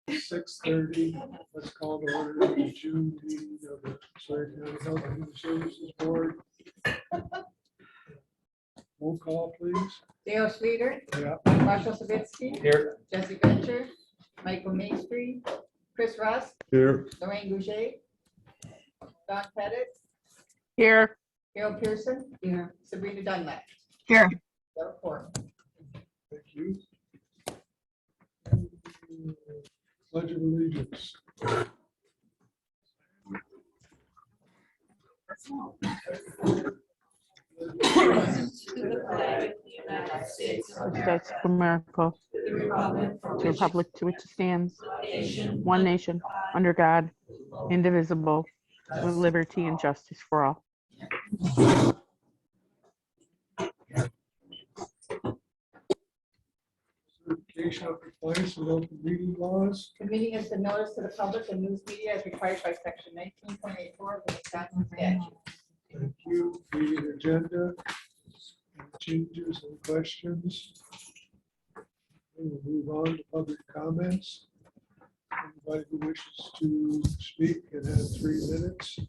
6:30. Let's call to order the June meeting of the Sawyer County Health and Human Services Board. Roll call, please. Dale Schluter, Yeah. Marshall Savitsky, Here. Jesse Venture, Michael Maestri, Chris Russ, Here. Lorraine Gouget, Don Pettit, Here. Carol Pearson, Sabrina Dunlap. Here. Therefore, Thank you. Pledge of allegiance. To the flag of the United States of America, States of America, to the republic for to the republic to which it stands, nation, one nation, under God, indivisible, with liberty and justice for all. Certification of compliance with open meeting laws. the meeting has been noticed to the public and news media as required by section 19.84 of the Wisconsin statute. Thank you. Meeting agenda. Any changes and questions? We'll move on to public comments. Anybody who wishes to speak can have 3 minutes. Do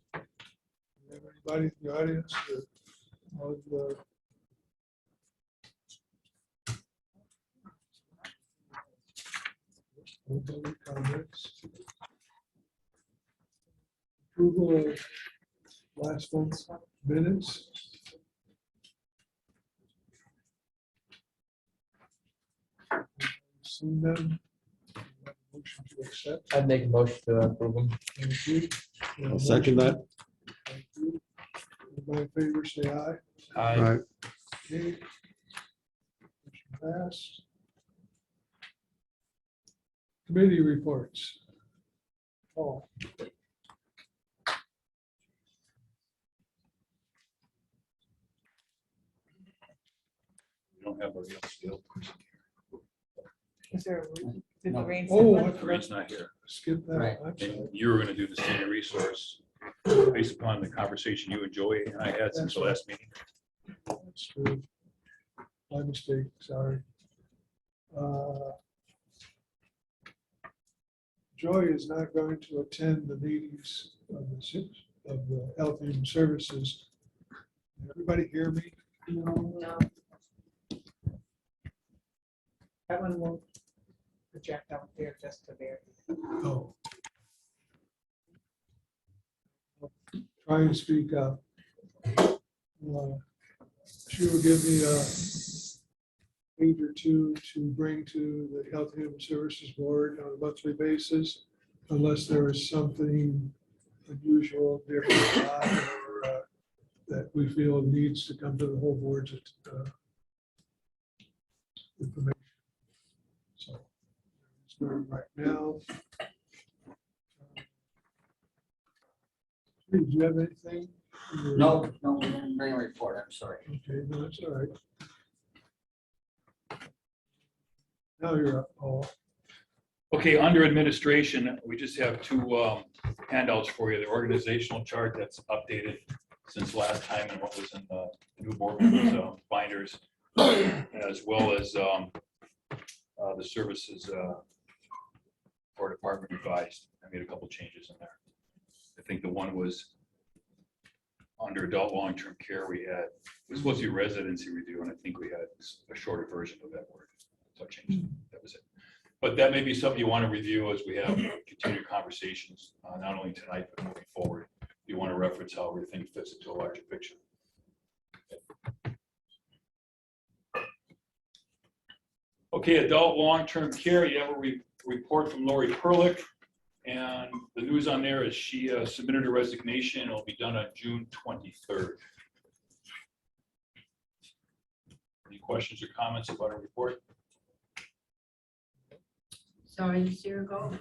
you have anybody in the audience that on the no public comments? Approval of last month's minutes. Seen them. Motion to accept. I'd make a motion to approve them. Thank you. I'll second that. Thank you. Everybody in favor, say aye. Aye. Okay. Motion passed. Committee reports. Paul. We don't have our real scale person Is there a reason? Did the rain? Oh, set I in? here. Ray's not here. Skip that. Right. I'm sorry. And you were gonna do the senior resource based upon the conversation you and Joey and I had since the last meeting. That's true. My mistake, sorry. Joy is not going to attend the meetings of the Health and Human Services. Everybody hear me? No. That one will project out there just to there. Oh. Try and speak up. She will give me a page or two to bring to the Health and Human Services Board on a monthly basis, unless there is something unusual, different, or that we feel needs to come to the whole board's information. So, starting right now. Do you have anything? No, we didn't bring a report, I'm sorry. Okay, no, that's all right. Now you're up, Paul. Okay, under administration, we just have 2 handouts for you. The organizational chart that's updated since last time and what was in the new board members' binders, as well as the services for department revised. I made a couple changes in there. I think the one was under adult long-term care. It was supposed to be residency review, and I think we had a shorter version of that word. So I changed it. That was it. But that may be something you want to review as we have continued conversations, not only tonight, but moving forward. You want to reference how everything fits into a larger picture. Okay, adult long-term care, you have a report from Lori Perlick. And the news on there is she submitted a resignation. It'll be done on June 23rd. Any questions or comments about her report? Sorry, this year ago.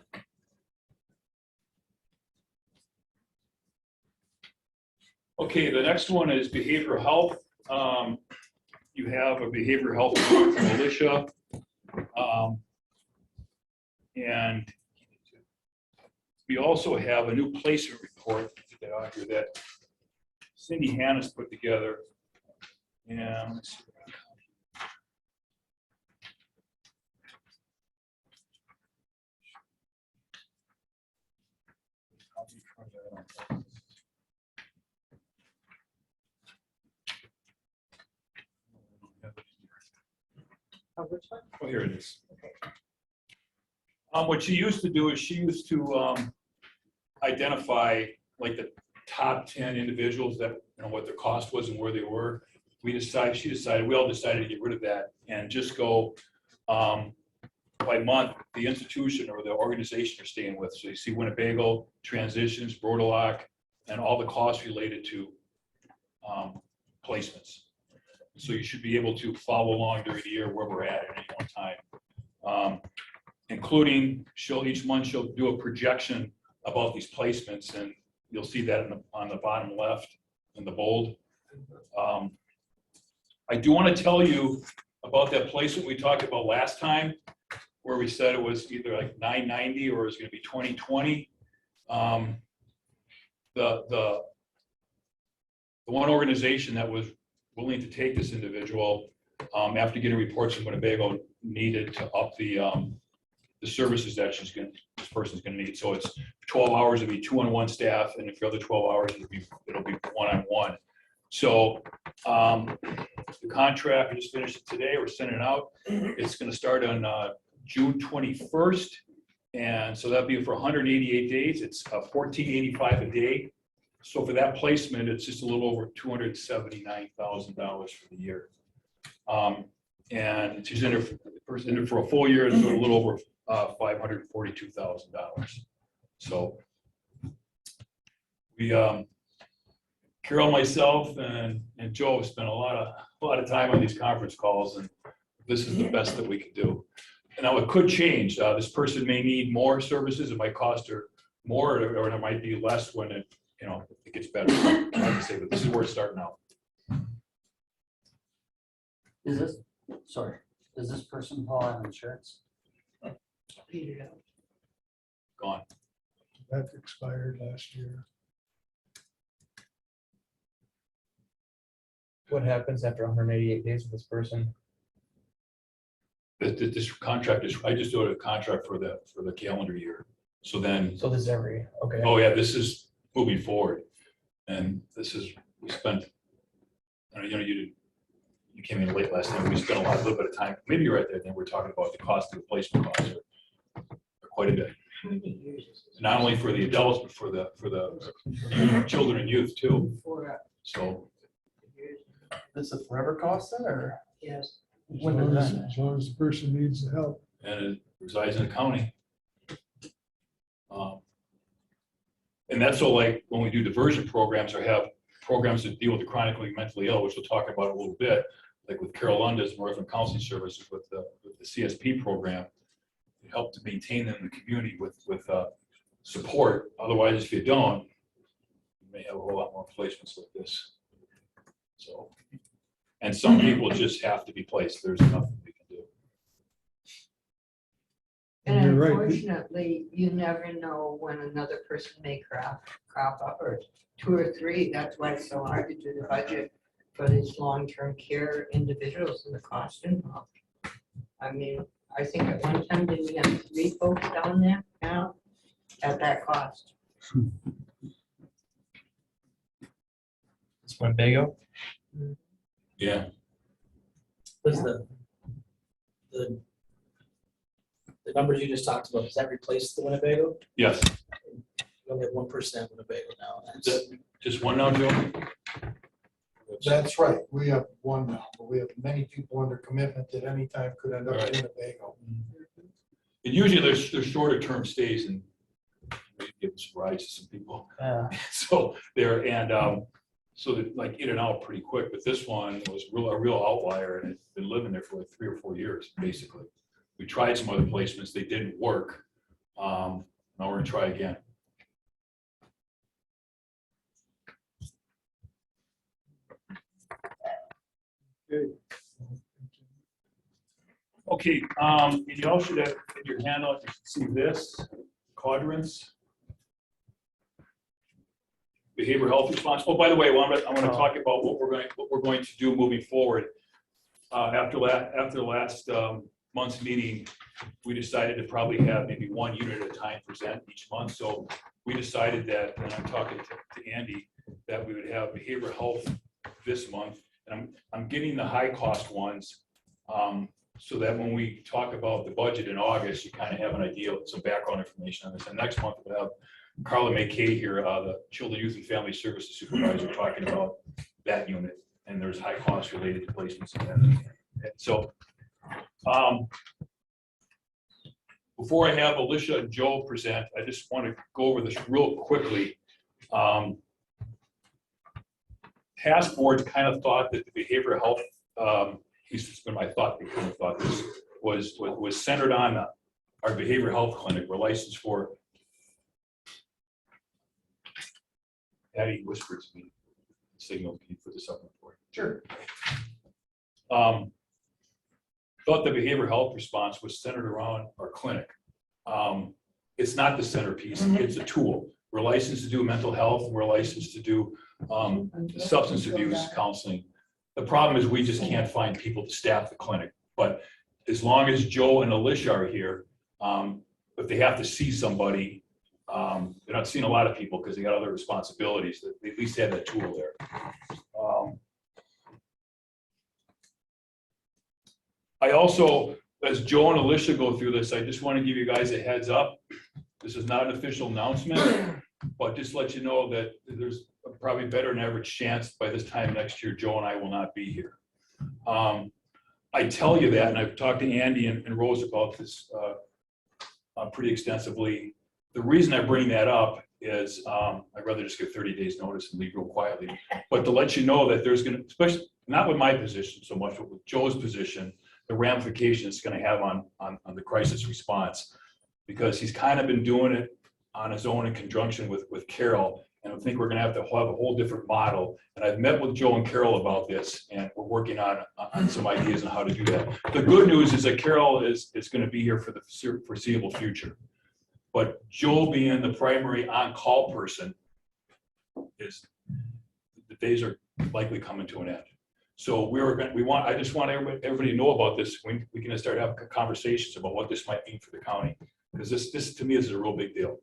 Okay, the next one is behavioral health. You have a behavioral health report from Militia. And we also have a new placement report that Cindy Hannes put together. And let's see. Which one? Oh, here it is. Okay. What she used to do is she used to identify like the top 10 individuals that, you know, what their cost was and where they were. We all decided to get rid of that and just go by month, the institution or the organization you're staying with. So you see Winnebago, Transitions, Brodelac, and all the costs related to placements. So you should be able to follow along during the year where we're at any one time. Including, each month she'll do a projection about these placements, and you'll see that on the bottom left in the bold. I do want to tell you about that placement we talked about last time, where we said it was either like 990 or it was going to be 2020. The one organization that was willing to take this individual, after getting reports from Winnebago, needed to up the services that this person's going to need. So it's 12 hours, it'll be 2-on-1 staff, and if the other 12 hours, it'll be 1-on-1. So the contract, we just finished it today, we're sending it out. It's going to start on June 21st. And so that'd be for 188 days. It's $14.85 a day. So for that placement, it's just a little over $279,000 for the year. And she's in there for a full year, it's a little over $542,000. So we, Carol, myself, and Joe have spent a lot of time on these conference calls, and this is the best that we could do. And now it could change. This person may need more services. It might cost her more, or it might be less when it gets better. Hard to say, but this is where it's starting out. Does this person have insurance? Gone. That expired last year. What happens after 188 days with this person? This contract is, I just do a contract for the calendar year. So then, So this is okay. oh yeah, this is moving forward. And this is, we spent, you came in late last time. We spent a little bit of time, maybe you're right there. Then we're talking about the cost of the placement costs are quite a bit. Not only for the adults, but for the children and youth too. So This is a forever cost then, or? Yes. When did that? As long as the person needs the help. and it resides in the county. And that's so like when we do diversion programs or have programs that deal with the chronically mentally ill, which we'll talk about a little bit, like with Carol Lunda's Northern Counseling Services with the CSP program, it helped to maintain them in the community with support. Otherwise, if you don't, you may have a whole lot more placements like this. So, and some people just have to be placed. There's nothing we can do. And And you're right. unfortunately, you never know when another person may crop up, or 2 or 3. That's why it's so hard to do the budget for these long-term care individuals and the cost involved. I mean, I think at one time, did we have 3 folks down there now at that cost? It's Winnebago. Yeah. Does the numbers you just talked about, does that replace the Winnebago? Yes. We only have 1% at Winnebago now. Is that just one now, Joe? That's right. We have one now, but we have many people under commitment that anytime could end up Right. in Winnebago. And usually there's shorter term stays and maybe give some rides to some people. Yeah. So there, and so that like in and out pretty quick, but this one was a real outlier and it's been living there for like 3 or 4 years, basically. We tried some other placements, they didn't work. Now we're gonna try again. Okay. Okay, and you all should have in your handout, you should see this, quadrants. Behavioral health response. Oh, by the way, I want to talk about what we're going to do moving forward. After the last month's meeting, we decided to probably have maybe one unit at a time present each month. So we decided that, and I'm talking to Andy, that we would have behavioral health this month. And I'm getting the high cost ones, so that when we talk about the budget in August, you kind of have an idea of some background information on this. And next month we'll have Carla McKay here, the Children, Youth and Family Services Supervisor, talking about that unit. And there's high costs related to placements in that. And so before I have Alicia and Joe present, I just want to go over this real quickly. Task board kind of thought that the behavioral health, at least it's been my thought, they kind of thought this was centered on our behavioral health clinic. We're licensed for, Patty whispered to me, signal, can you put this up for you? Sure. Thought the behavioral health response was centered around our clinic. It's not the centerpiece, it's a tool. We're licensed to do mental health, we're licensed to do substance abuse counseling. The problem is we just can't find people to staff the clinic. But as long as Joe and Alicia are here, if they have to see somebody, they're not seeing a lot of people because they got other responsibilities, that they at least have that tool there. I also, as Joe and Alicia go through this, I just want to give you guys a heads up. This is not an official announcement, but just let you know that there's probably better than average chance by this time next year, Joe and I will not be here. I tell you that, and I've talked to Andy and Rose about this pretty extensively. The reason I bring that up is I'd rather just give 30 days notice and leave real quietly, but to let you know that there's going to, especially not with my position so much, but with Joe's position, the ramifications it's going to have on the crisis response, because he's kind of been doing it on his own in conjunction with Carol. And I think we're going to have a whole different model. And I've met with Joe and Carol about this, and we're working on some ideas on how to do that. The good news is that Carol is going to be here for the foreseeable future. But Joe being the primary on-call person, the days are likely coming to an end. So I just want everybody to know about this. We can start having conversations about what this might mean for the county, because this to me is a real big deal.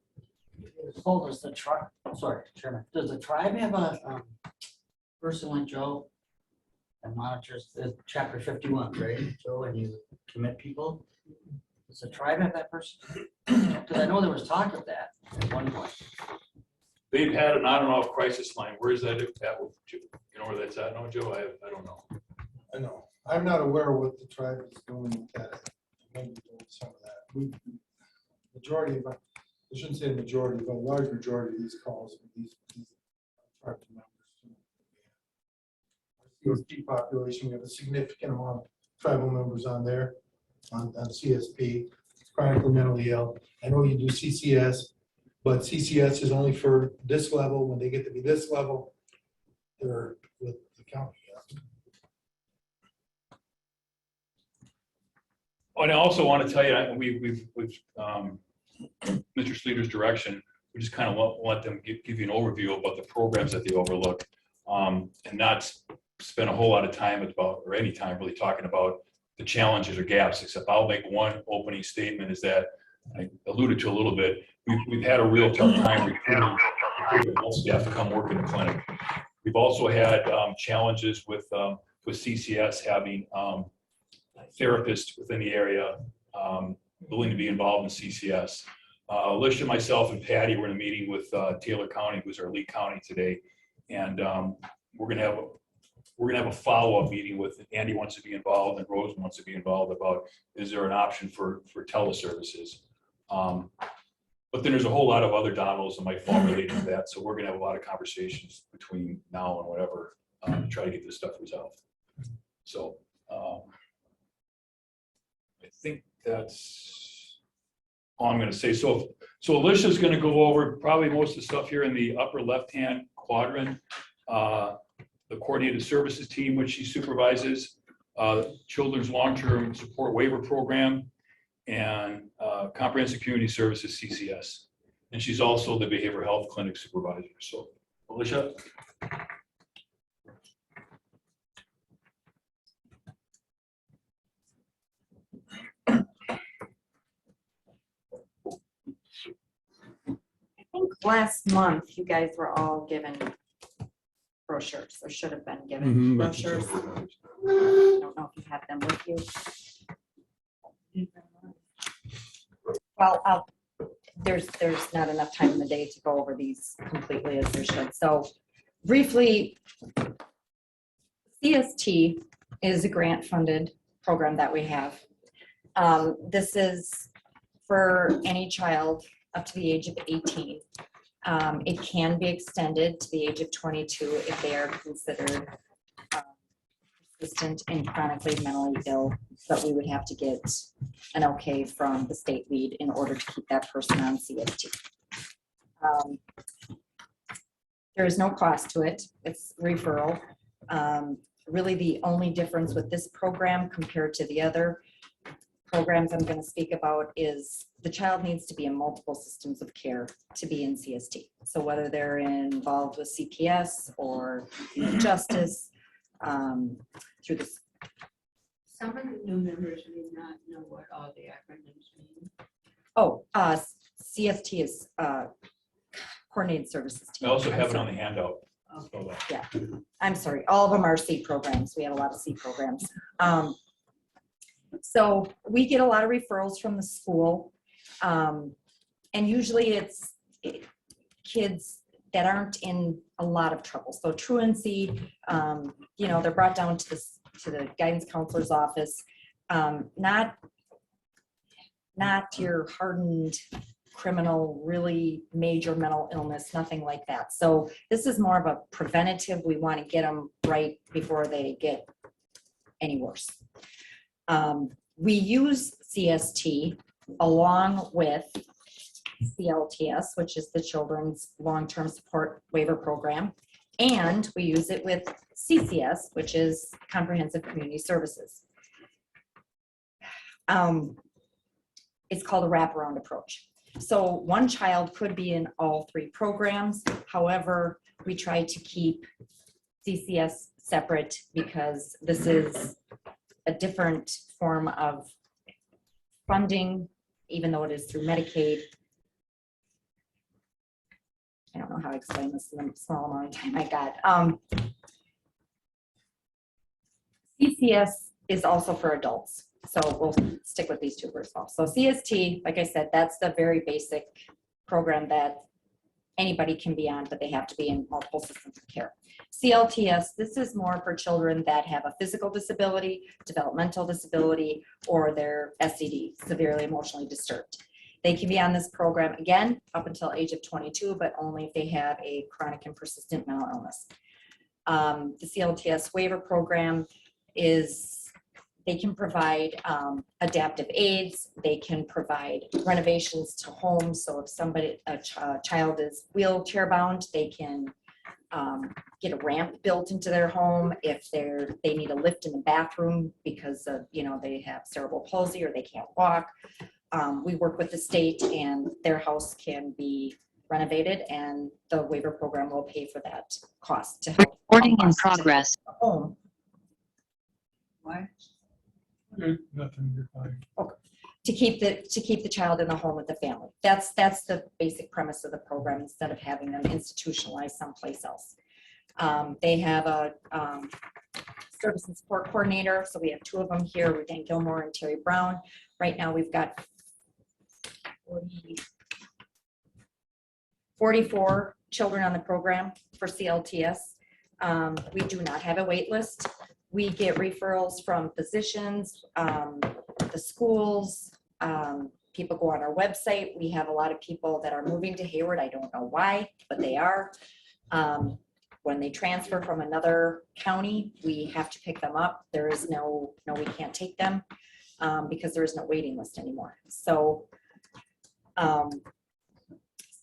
So does the tribe, sorry, Chairman, does the tribe have a person like Joe that monitors the chapter 51, right? Joe, and you commit people? Does the tribe have that person? Because I know there was talk of that at one point. They've had an on and off crisis line. Where is that at? You know where that's at? No, Joe, I don't know. I know. I'm not aware of what the tribe is doing with that. Maybe doing some of that. Majority of, I shouldn't say majority, but a large majority of these calls with these tribal members. Our CSP population, we have a significant amount of tribal members on there, on CSP, chronically mentally ill. I know you do CCS, but CCS is only for this level. When they get to be this level, they're with the county. And I also want to tell you, we've Mr. Sleeter's direction, we just kind of let them give you an overview about the programs that they overlook, and not spend a whole lot of time or any time really talking about the challenges or gaps, except I'll make one opening statement is that I alluded to a little bit. We've had a real tough time recruiting staff to come work in the clinic. We've also had challenges with CCS having therapists within the area willing to be involved in CCS. Alicia, myself, and Patty were in a meeting with Taylor County, who's our lead county today, and we're going to have a follow-up meeting with Andy wants to be involved and Rose wants to be involved about is there an option for teleservices. But then there's a whole lot of other dominoes that might fall related to that. So we're going to have a lot of conversations between now and whatever to try to get this stuff resolved. So I think that's all I'm going to say. So Alicia's going to go over probably most of the stuff here in the upper left-hand quadrant. The coordinated services team, which she supervises, Children's Long-Term Support Waiver Program, and Comprehensive Community Services, CCS. And she's also the Behavioral Health Clinic supervisor. So, Alicia. last month, you guys were all given brochures, or should have been given brochures. I don't know if you have them with you. Well, there's not enough time in the day to go over these completely as there should. So briefly, CST is a grant-funded program that we have. This is for any child up to the age of 18. It can be extended to the age of 22 if they are considered persistent and chronically mentally ill, but we would have to get an okay from the state lead in order to keep that person on CST. There is no cost to it. It's referral. Really the only difference with this program compared to the other programs I'm going to speak about is the child needs to be in multiple systems of care to be in CST. So whether they're involved with CPS or justice, through this. Some of the new members may not know what all the acronyms mean. Oh, CST is Coordinated Services I Team. also I'm have it sorry. on the handout. Okay. So, I'm sorry, all of them are C programs. We have a lot of C programs. So we get a lot of referrals from the school. And usually it's kids that aren't in a lot of trouble. So truancy, you know, they're brought down to the guidance counselor's office. Not your hardened criminal, really major mental illness, nothing like that. So this is more of a preventative. We want to get them right before they get any worse. We use CST along with CLTS, which is the Children's Long-Term Support Waiver Program, and we use it with CCS, which is Comprehensive Community Services. It's called a wraparound approach. So one child could be in all three programs. However, we try to keep CCS separate because this is a different form of funding, even though it is through Medicaid. I don't know how to explain this in the small amount of time I got. CCS is also for adults. So we'll stick with these two first of all. So CST, like I said, that's the very basic program that anybody can be on, but they have to be in multiple systems of care. CLTS, this is more for children that have a physical disability, developmental disability, or they're SED, severely emotionally disturbed. They can be on this program again up until age of 22, but only if they have a chronic and persistent mental illness. The CLTS waiver program is, they can provide adaptive aids. They can provide renovations to homes. So if somebody, a child is wheelchair bound, they can get a ramp built into their home. If they need a lift in the bathroom because of, you know, they have cerebral palsy or they can't walk. We work with the state and their house can be renovated and the waiver program will pay for that cost to help. Recording in progress. Home. What? Nothing, you're fine. To keep the child in the home with the family. That's the basic premise of the program instead of having them institutionalized someplace else. They have a service and support coordinator. So we have two of them here with Dan Gilmore and Terry Brown. Right now we've got 44 children on the program for CLTS. We do not have a wait list. We get referrals from physicians, the schools, people go on our website. We have a lot of people that are moving to Hayward. I don't know why, but they are. When they transfer from another county, we have to pick them up. There is no, we can't take them because there is no waiting list anymore. So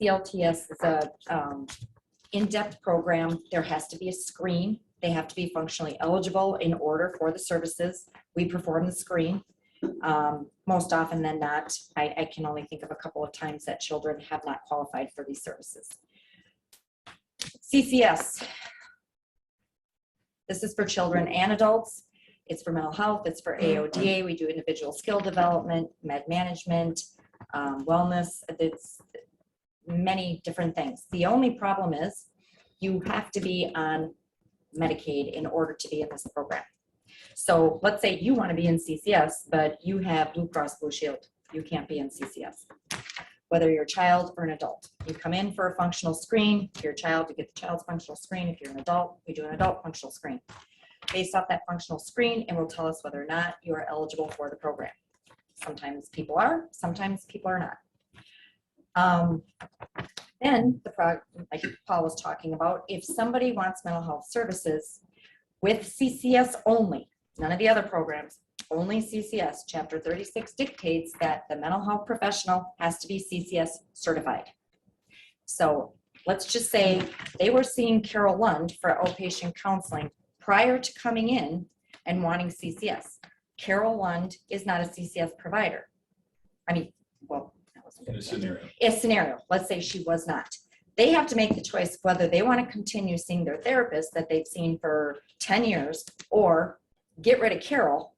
CLTS is a in-depth program. There has to be a screen. They have to be functionally eligible in order for the services. We perform the screen. Most often than not, I can only think of a couple of times that children have not qualified for these services. CCS. This is for children and adults. It's for mental health. It's for AODA. We do individual skill development, med management, wellness. many different things. The only problem is you have to be on Medicaid in order to be in this program. So let's say you want to be in CCS, but you have Blue Cross Blue Shield. You can't be in CCS. Whether you're a child or an adult. You come in for a functional screen. If you're a child, you get the child's functional screen. If you're an adult, we do an adult functional screen. Based off that functional screen, it will tell us whether or not you are eligible for the program. Sometimes people are, sometimes people are not. Then the product, like Paul was talking about, if somebody wants mental health services with CCS only, none of the other programs, only CCS, Chapter 36 dictates that the mental health professional has to be CCS certified. So let's just say they were seeing Carol Lund for outpatient counseling prior to coming in and wanting CCS. Carol Lund is not a CCS provider. I mean, well, that wasn't In a good. scenario. A scenario, let's say she was not. They have to make the choice whether they want to continue seeing their therapist that they've seen for 10 years or get rid of Carol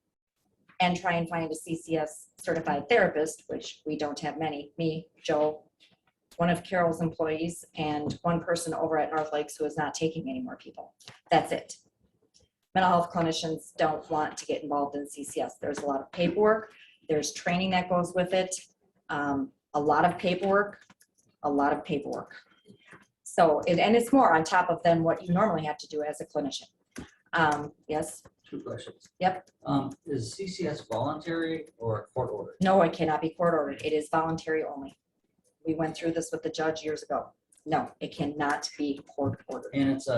and try and find a CCS certified therapist, which we don't have many. Me, Joe, one of Carol's employees, and one person over at North Lakes who is not taking any more people. That's it. Mental health clinicians don't want to get involved in CCS. There's a lot of paperwork. There's training that goes with it. A lot of paperwork. So, and it's more on top of than what you normally have to do as a clinician. Yes, 2 questions. Yep. Is CCS voluntary or court ordered? no, it cannot be court ordered. It is voluntary only. We went through this with the judge years ago. No, it cannot be court ordered. And it's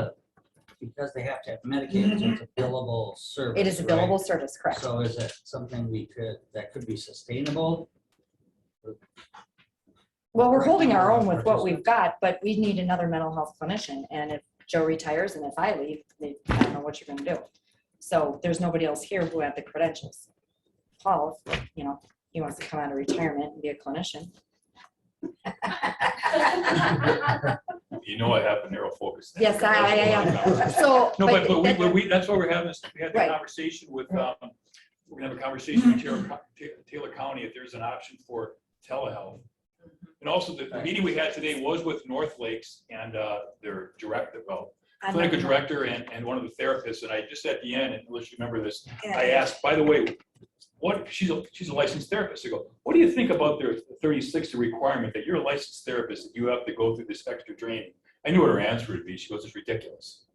because they have to have Medicaid, so it's a billable service. It is a right? billable service, correct? So is it something that could be sustainable? Well, we're holding our own with what we've got, but we need another mental health clinician. And if Joe retires and if I leave, I don't know what you're gonna do. So there's nobody else here who have the credentials. Paul, you know, he wants to come out of retirement and be a clinician. You know, I have a narrow focus. Yes, I am. So. No, but we, that's why we're having this, we had the Right. conversation with, we're gonna have a conversation with Taylor County if there's an option for telehealth. And also the meeting we had today was with North Lakes and their director, clinical director and one of the therapists. And I just at the end, and unless you remember this, I asked, by the way, what, she's a licensed therapist. I go, what do you think about their 36 requirement that you're a licensed therapist and you have to go through this extra training? I knew what her answer would be. She goes, it's ridiculous.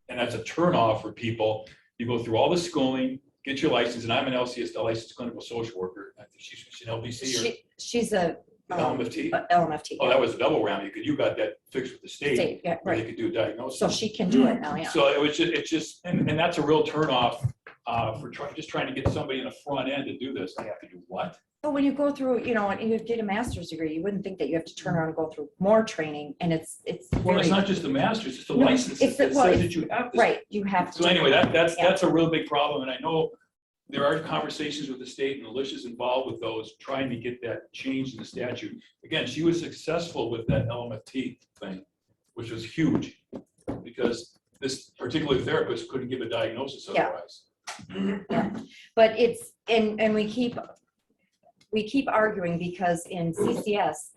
And that's a turnoff for people. You go through all the schooling, get your license, and I'm an LCS, a licensed clinical social worker. I think she's an LBC or She's a LMFT. LMFT. Oh, that was a double whammy because you got that fixed with the state Yeah, where they right. could do a diagnosis. So she can do it now, yeah. So it was just, it's just, and that's a real turnoff for trying to get somebody in the front end to do this. I have to do what? But when you go through, you know, and you get a master's degree, you wouldn't think that you have to turn around and go through more training, and it's Well, it's very, not just the master's, it's the No, license it's that the- well, says it's- that you have this. right, you have to. So anyway, Yeah. that's a real big problem, and I know there are conversations with the state, and Alicia's involved with those, trying to get that changed in the statute. Again, she was successful with that LMFT thing, which was huge, because this particular therapist couldn't give a diagnosis Yeah. otherwise. Yeah. But it's, and we keep arguing because in CCS,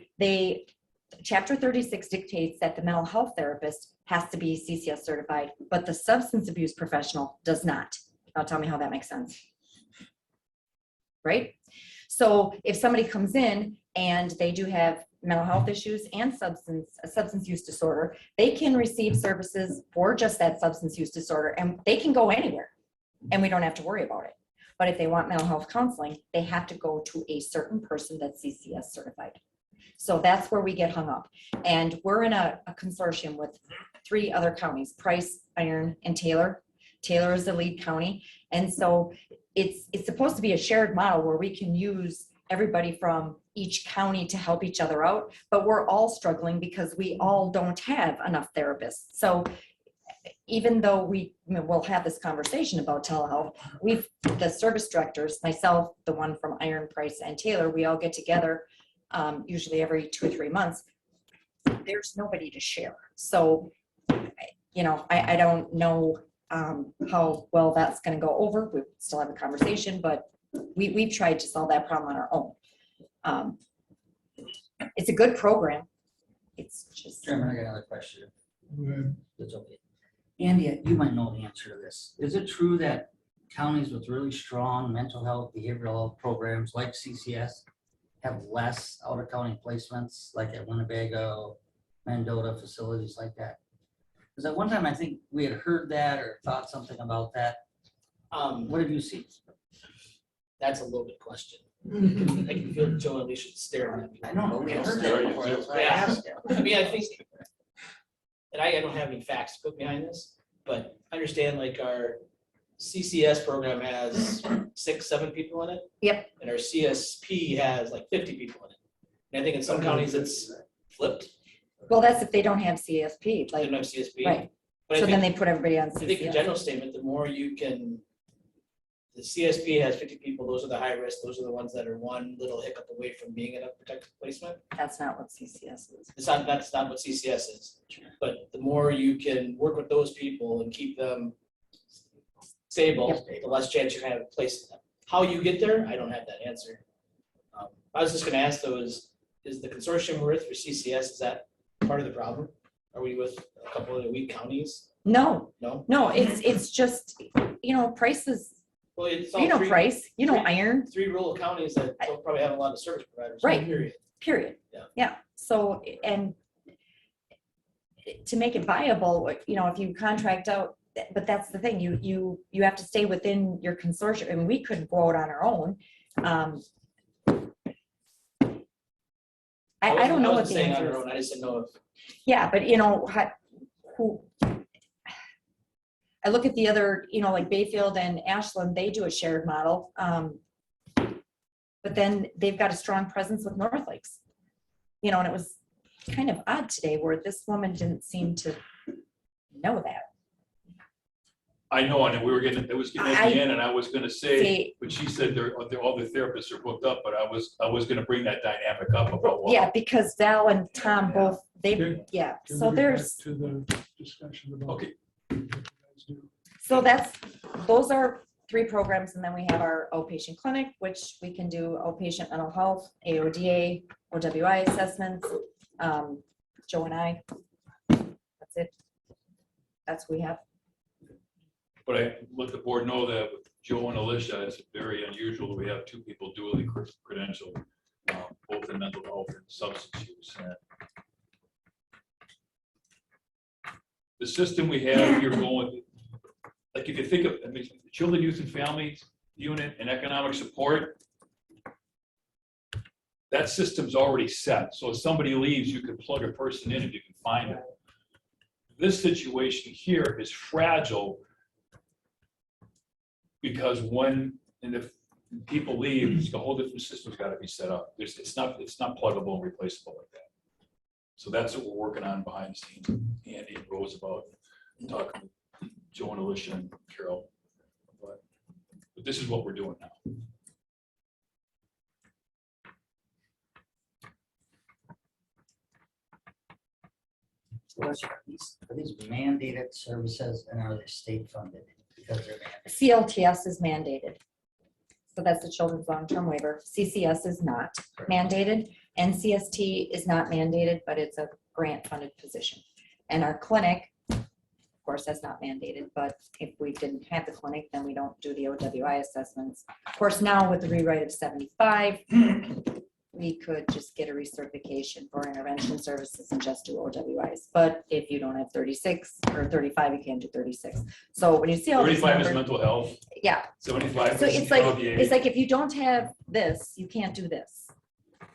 Chapter 36 dictates that the mental health therapist has to be CCS certified, but the substance abuse professional does not. Now tell me how that makes sense. Right? So if somebody comes in and they do have mental health issues and a substance use disorder, they can receive services for just that substance use disorder, and they can go anywhere and we don't have to worry about it. But if they want mental health counseling, they have to go to a certain person that's CCS certified. So that's where we get hung up. And we're in a consortium with 3 other counties, Price, Iron, and Taylor. Taylor is the lead county. And so it's supposed to be a shared model where we can use everybody from each county to help each other out, but we're all struggling because we all don't have enough therapists. So even though we'll have this conversation about telehealth, the service directors, myself, the one from Iron, Price, and Taylor, we all get together usually every 2 or 3 months. There's nobody to share. So, you know, I don't know how well that's going to go over. We still have a conversation, but we've tried to solve that problem on our own. It's a good program. it's just, Chairman, I got another question. Go ahead. That's okay. Andy, you might know the answer to this. Is it true that counties with really strong mental health, behavioral health programs like CCS have less out-of-county placements, like at Winnebago, Mendota, facilities like that? Because at one time, I think we had heard that or thought something about that. What have you seen? That's a loaded question. I can feel Joe and Alicia staring at me. I know, but we had heard that before. That's why I Yeah. asked you. I mean, I think, and I don't have any facts to put behind this, but I understand like our CCS program has 6, 7 people in it. Yep. And our CSP has like 50 people in it. And I think in some counties it's flipped. well, that's if they don't have CSP, They like, don't have CSP. right. But So I then think, they put everybody on I think the CCS. general statement, the more you can, the CSP has 50 people, those are the high risk, those are the ones that are one little hiccup away from being in a protected placement. That's not what CCS is. That's not what CCS is. But the more you can work with those people and keep them stable, the less chance you have of placing them. How you get there, I don't have that answer. I was just gonna ask though, is the consortium we're with for CCS, is that part of the problem? Are we with a couple of the weak counties? No, No? no, it's just, prices, Well, it's all three, price, iron, 3 rural counties that don't probably have a lot of service providers. Right. Period. period. Yeah. Yeah, so, and to make it viable, if you contract out, but that's the thing, you have to stay within your consortium, and we couldn't go out on our own. I don't know what wasn't the saying on answer our is. own, I just didn't know if. Yeah, but who, I look at the other, like Bayfield and Ashland, they do a shared model. But then they've got a strong presence with North Lakes. And it was kind of odd today where this woman didn't seem to know that. I know, and we were getting, it was getting at the end, and I was gonna say, See, but she said all the therapists are booked up, but I was gonna bring that dynamic up about. well, yeah, because Val and Tom both, Okay. yeah, Can so we get back there's, to the discussion about. Okay. what you guys do? so those are 3 programs, and then we have our outpatient clinic, which we can do outpatient mental health, AODA, OWI assessments. Joe and I, that's it. That's what we have. But I let the board know that with Joe and Alicia, it's very unusual that we have 2 people duly credentialed, both in mental health and substance use. And the system we have here going, like if you think of, children, youth and families unit and economic support, that system's already set. So if somebody leaves, you can plug a person in if you can find it. This situation here is fragile because if people leave, it's a whole different system's got to be set up. It's not pluggable and replaceable like that. So that's what we're working on behind the scenes. Andy and Rose about talking with Joe and Alicia and Carol. But this is what we're doing now. So are these mandated services and are they state funded? Because they're mandated. CLTS is mandated. So that's the Children's Long-Term Waiver. CCS is not mandated, and CST is not mandated, but it's a grant-funded position. And our clinic, of course, that's not mandated, but if we didn't have the clinic, then we don't do the OWI assessments. Of course, now with the rewrite of 75, we could just get a recertification for intervention services and just do OWIs. But if you don't have 36 or 35, you can't do 36. So when you see all these 35 is numbers, mental health, yeah. 75 So is it's LVA. like if you don't have this, you can't do this.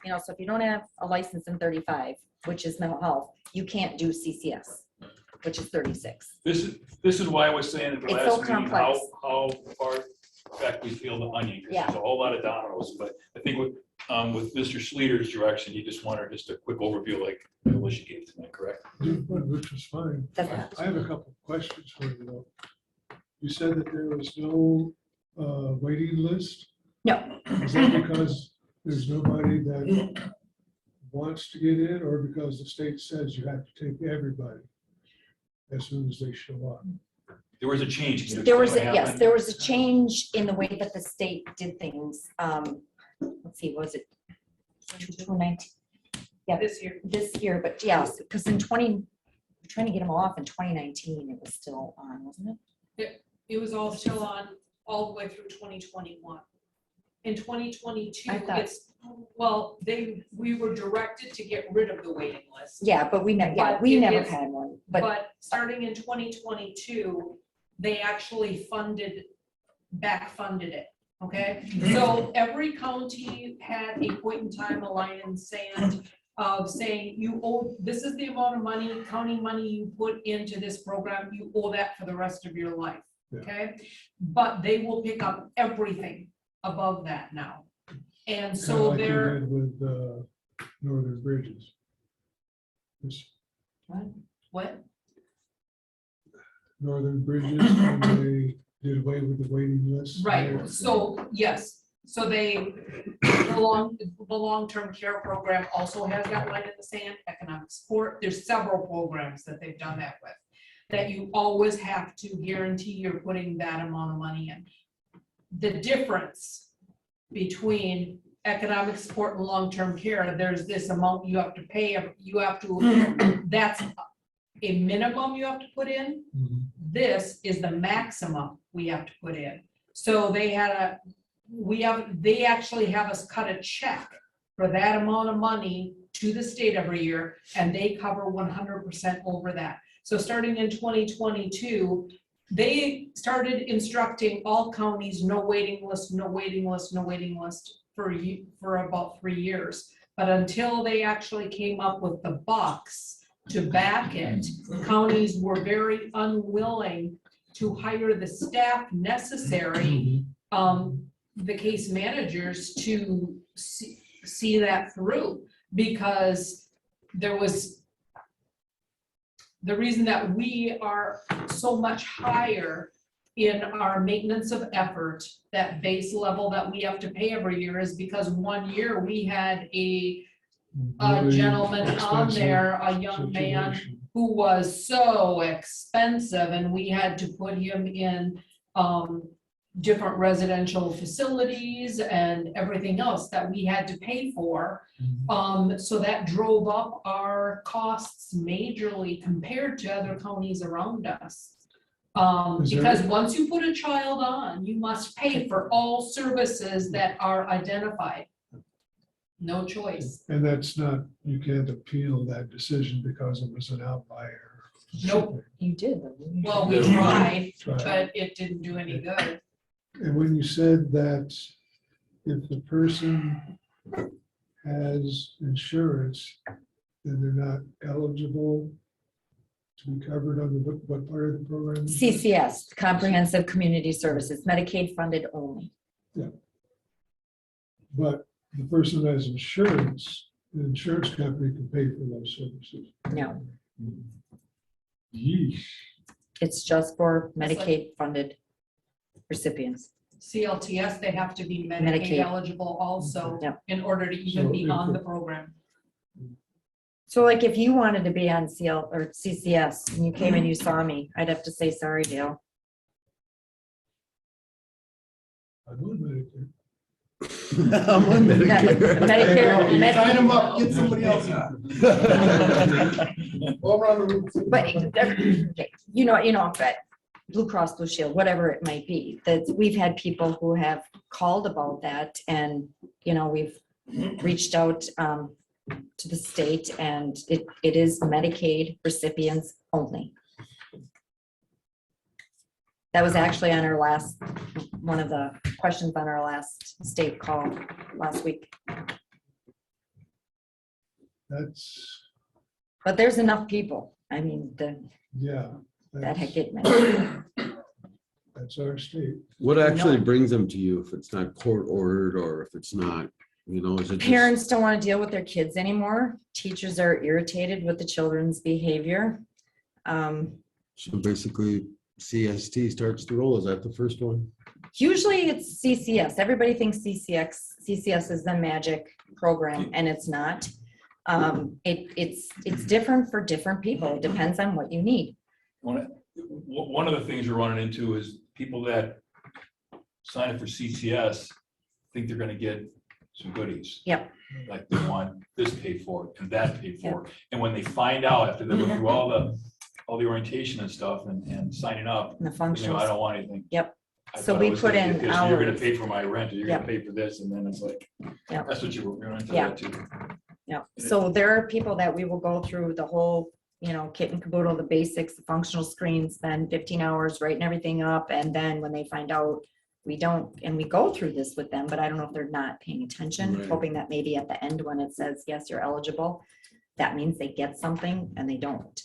So if you don't have a license in 35, which is mental health, you can't do CCS, which is 36. This is why I was saying at the It's so last meeting, how complex. far back we peel the onion, because Yeah. there's a whole lot of dominoes, but I think with Mr. Sleater's direction, he just wanted just a quick overview like Alicia gave tonight, correct? Which was fine. That's- I have a couple of questions for you though. You said that there was no waiting list. No, Is that because there's nobody that wants to get in, or because the state says you have to take everybody as soon as they show up? There was a change. Can you there was, explain what yes, happened? there was a change in the way that the state did things. Let's see, was it 2019? This year. this year, but yes, because in we're trying to get them off in 2019, it was still on, wasn't it? It was all still on all the way through 2021. In 2022, I thought- we were directed to get rid of the waiting list. Yeah, but we never, But we it never is- had one, but But starting in 2022, they actually back funded it, okay? So every county had a point in time, a line in the sand of saying, you owe, this is the amount of money, county money you put into this program, you owe that for the rest of your life, Yeah. okay? But they will pick up everything above that now. And Kinda so like we they're, did with Northern Bridges. what? Northern Bridges, when they did away with the waiting list. Right, so, yes, so the long-term care program also has that line in the sand, economic support, there's several programs that they've done that with. That you always have to guarantee you're putting that amount of money in. The difference between economic support and long-term care, there's this amount you have to pay, that's a minimum you have to put in. Mhm. This is the maximum we have to put in. So they actually have us cut a check for that amount of money to the state every year, and they cover 100% over that. So starting in 2022, they started instructing all counties, no waiting list, no waiting list, no waiting list for about 3 years. But until they actually came up with the bucks to back it, counties were very unwilling to hire the staff necessary, the case managers to see that through, because there was the reason that we are so much higher in our maintenance of effort, that base level that we have to pay every year, is because one year we had a Really gentleman on expensive there, a young man situation. who was so expensive, and we had to put him in different residential facilities and everything else that we had to pay for. So that drove up our costs majorly compared to other counties around us. Is there- Because once you put a child on, you must pay for all services that are identified. No choice. And that's not, you can't appeal that decision because it was an outlier. Nope. you did. Well, we tried, Tried. but it didn't do any good. And when you said that if the person has insurance, then they're not eligible to be covered on what part of the program? is that? CCS, Comprehensive Community Services, Medicaid funded only. But the person who has insurance, the insurance company can pay for those services. No, Yeesh. it's just for Medicaid funded recipients. CLTS, they have to be Medicaid Medicaid. eligible also Yep. in order to even So be if on the- the program. So like if you wanted to be on CL or CCS and you came and you saw me, I'd have to say, sorry, Dale. I'm on Medicare. I'm on Medicare, Med- Sign them up, get somebody else on. Go around the room. But you know, but Blue Cross Blue Shield, whatever it might be, that we've had people who have called about that, and we've reached out to the state, and it is Medicaid recipients only. That was actually on our last, one of the questions on our last state call last week. That's, But there's enough people. I mean, yeah. that had get That's our state. What actually brings them to you if it's not court ordered or if it's not, is it just? Parents don't want to deal with their kids anymore. Teachers are irritated with the children's behavior. So basically CST starts to roll. Is that the first one? Usually it's CCS. Everybody thinks CCS is the magic program, and it's not. It's different for different people. It depends on what you need. One of the things you're running into is people that sign up for CCS think they're gonna get some goodies. Yep. Like they want this paid for and that paid for. And when they find out after they go through all the orientation and stuff and signing up, And the you know, I functions. don't want anything. Yep. I So thought we it was put gonna be in this, You're gonna hours. pay for my rent, or you're Yep. gonna pay for this, and then it's like, Yep. that's what you were into Yeah. that too. Yeah, so there are people that we will go through the whole, you know, kit and caboodle, the basics, the functional screens, spend 15 hours writing everything up. And then when they find out we don't, and we go through this with them, but I don't know if they're not paying attention, Right. hoping that maybe at the end when it says, yes, you're eligible, that means they get something and they don't.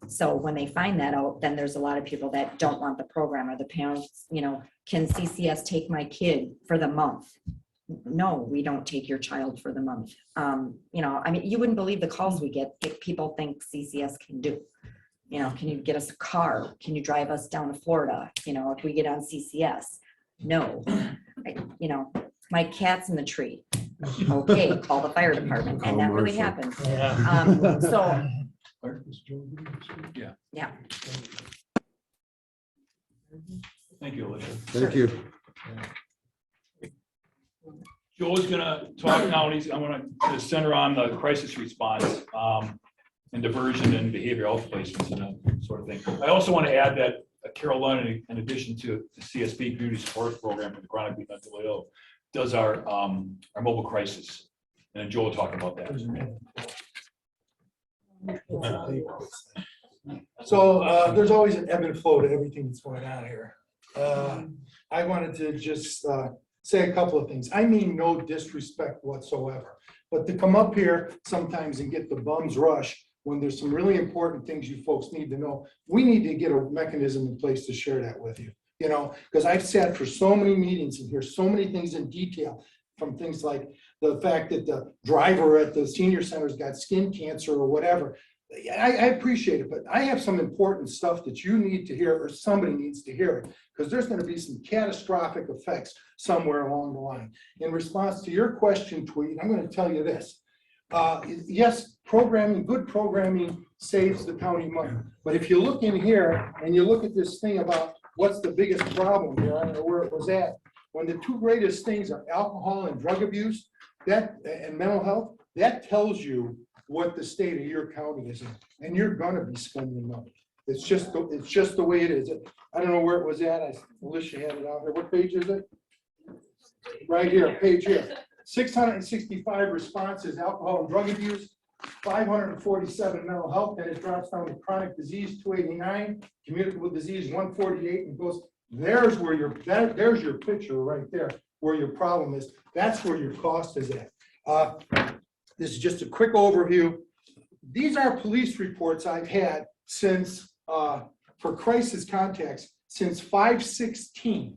So when they find that out, then there's a lot of people that don't want the program, or the parents, you know, can CCS take my kid for the month? No, we don't take your child for the month. You know, I mean, you wouldn't believe the calls we get if people think CCS can do. You know, can you get us a car? Can you drive us down to Florida? You know, if we get on CCS? No. You know, my cat's in the tree. Okay, call the fire department, and that really happens. So, yeah. Thank you, Alicia. Thank you. Joe's gonna talk now, and I'm gonna center on the crisis response, and diversion and behavioral health placements and that sort of thing. I also want to add that Carol Lund, in addition to the CSP Community Support Program for the chronically mentally ill, does our mobile crisis. And then Joe will talk about that. So there's always an ebb and flow to everything that's going on here. I wanted to just say a couple of things. I mean no disrespect whatsoever, but to come up here sometimes and get the bum's rush when there's some really important things you folks need to know, we need to get a mechanism in place to share that with you. You know, because I've sat for so many meetings and hear so many things in detail, from things like the fact that the driver at the senior center's got skin cancer or whatever. I appreciate it, but I have some important stuff that you need to hear, or somebody needs to hear it, because there's going to be some catastrophic effects somewhere along the line. In response to your question, Tweet, I'm going to tell you this. Yes, programming, good programming saves the county money. But if you look in here and you look at this thing about what's the biggest problem here, I don't know where it was at. When the two greatest things are alcohol and drug abuse, that and mental health, that tells you what the state of your county is in, and you're gonna be spending money. It's just the way it is. I don't know where it was at. Militia had it out there. What page is it? Right here, page here. 665 responses, alcohol and drug abuse, 547 mental health, and it drops down to chronic disease, 289, communicable disease, 148, and goes, there's where there's your picture right there, where your problem is. That's where your cost is at. This is just a quick overview. These are police reports I've had since, for crisis contacts, since 5/16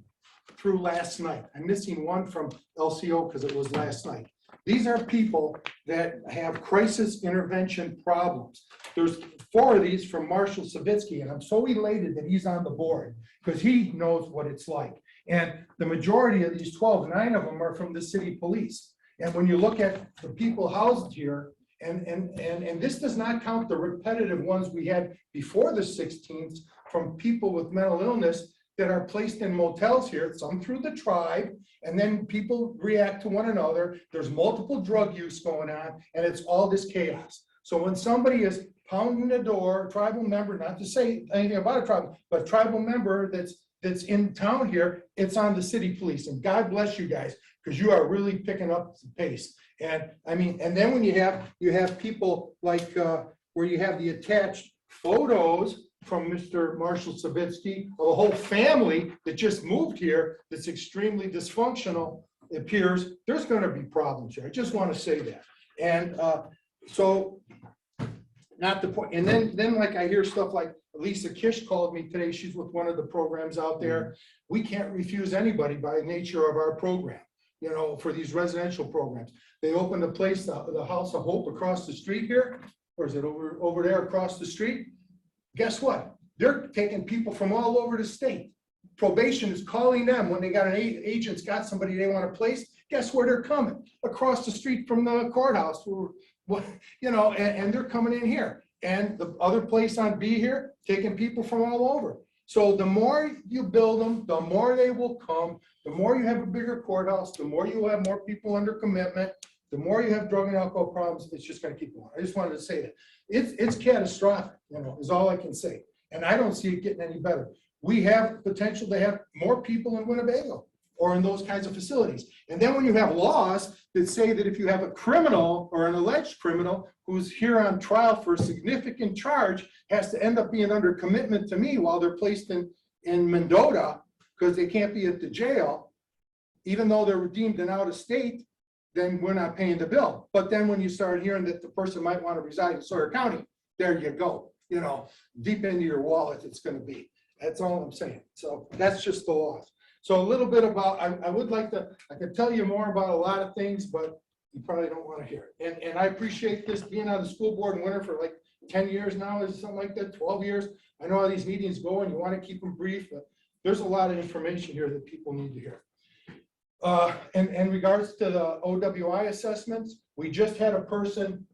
through last night. I'm missing one from LCO because it was last night. These are people that have crisis intervention problems. There's 4 of these from Marshall Savitsky, and I'm so elated that he's on the board because he knows what it's like. And the majority of these 12, 9 of them are from the city police. And when you look at the people housed here, and this does not count the repetitive ones we had before the 16th from people with mental illness that are placed in motels here, some through the tribe, and then people react to one another. There's multiple drug use going on, and it's all this chaos. So when somebody is pounding the door, tribal member, not to say anything about a tribal, but tribal member that's in town here, it's on the city police. And God bless you guys, because you are really picking up the pace. And I mean, and then when you have people like where you have the attached photos from Mr. Marshall Savitsky, of a whole family that just moved here that's extremely dysfunctional, it appears there's going to be problems here. I just want to say that. And so not the point. And then like I hear stuff like Lisa Kish called me today. She's with one of the programs out there. We can't refuse anybody by nature of our program, you know, for these residential programs. They opened a place, the House of Hope across the street here, or is it over there across the street? Guess what? They're taking people from all over the state. Probation is calling them when they got an agent's got somebody they want to place. Guess where they're coming? Across the street from the courthouse, you know, and they're coming in here. And the other place on B here, taking people from all over. So the more you build them, the more they will come, the more you have a bigger courthouse, the more you have more people under commitment, the more you have drug and alcohol problems, it's just gonna keep going. I just wanted to say that. It's catastrophic, is all I can say. And I don't see it getting any better. We have potential to have more people in Winnebago or in those kinds of facilities. And then when you have laws that say that if you have a criminal or an alleged criminal who's here on trial for a significant charge, has to end up being under commitment to me while they're placed in Mendota because they can't be at the jail, even though they're deemed an out of state, then we're not paying the bill. But then when you start hearing that the person might want to reside in Sawyer County, there you go, deep into your wallet it's going to be. That's all I'm saying. So that's just the laws. So a little bit about, I would like to, I could tell you more about a lot of things, but you probably don't want to hear it. And I appreciate this being on the school board in Winter for like 10 years now, is something like that, 12 years. I know how these meetings go and you want to keep them brief, but there's a lot of information here that people need to hear. In regards to the OWI assessments, we just had a person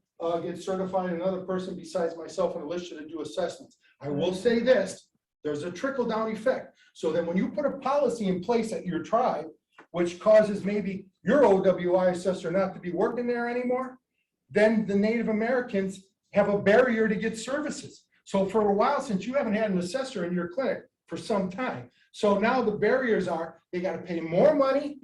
get certified, another person besides myself and Militia to do assessments. I will say this, there's a trickle down effect. So that when you put a policy in place at your tribe, which causes maybe your OWI assessor not to be working there anymore, then the Native Americans have a barrier to get services. So for a while, since you haven't had an assessor in your clinic for some time, so now the barriers are they got to pay more money.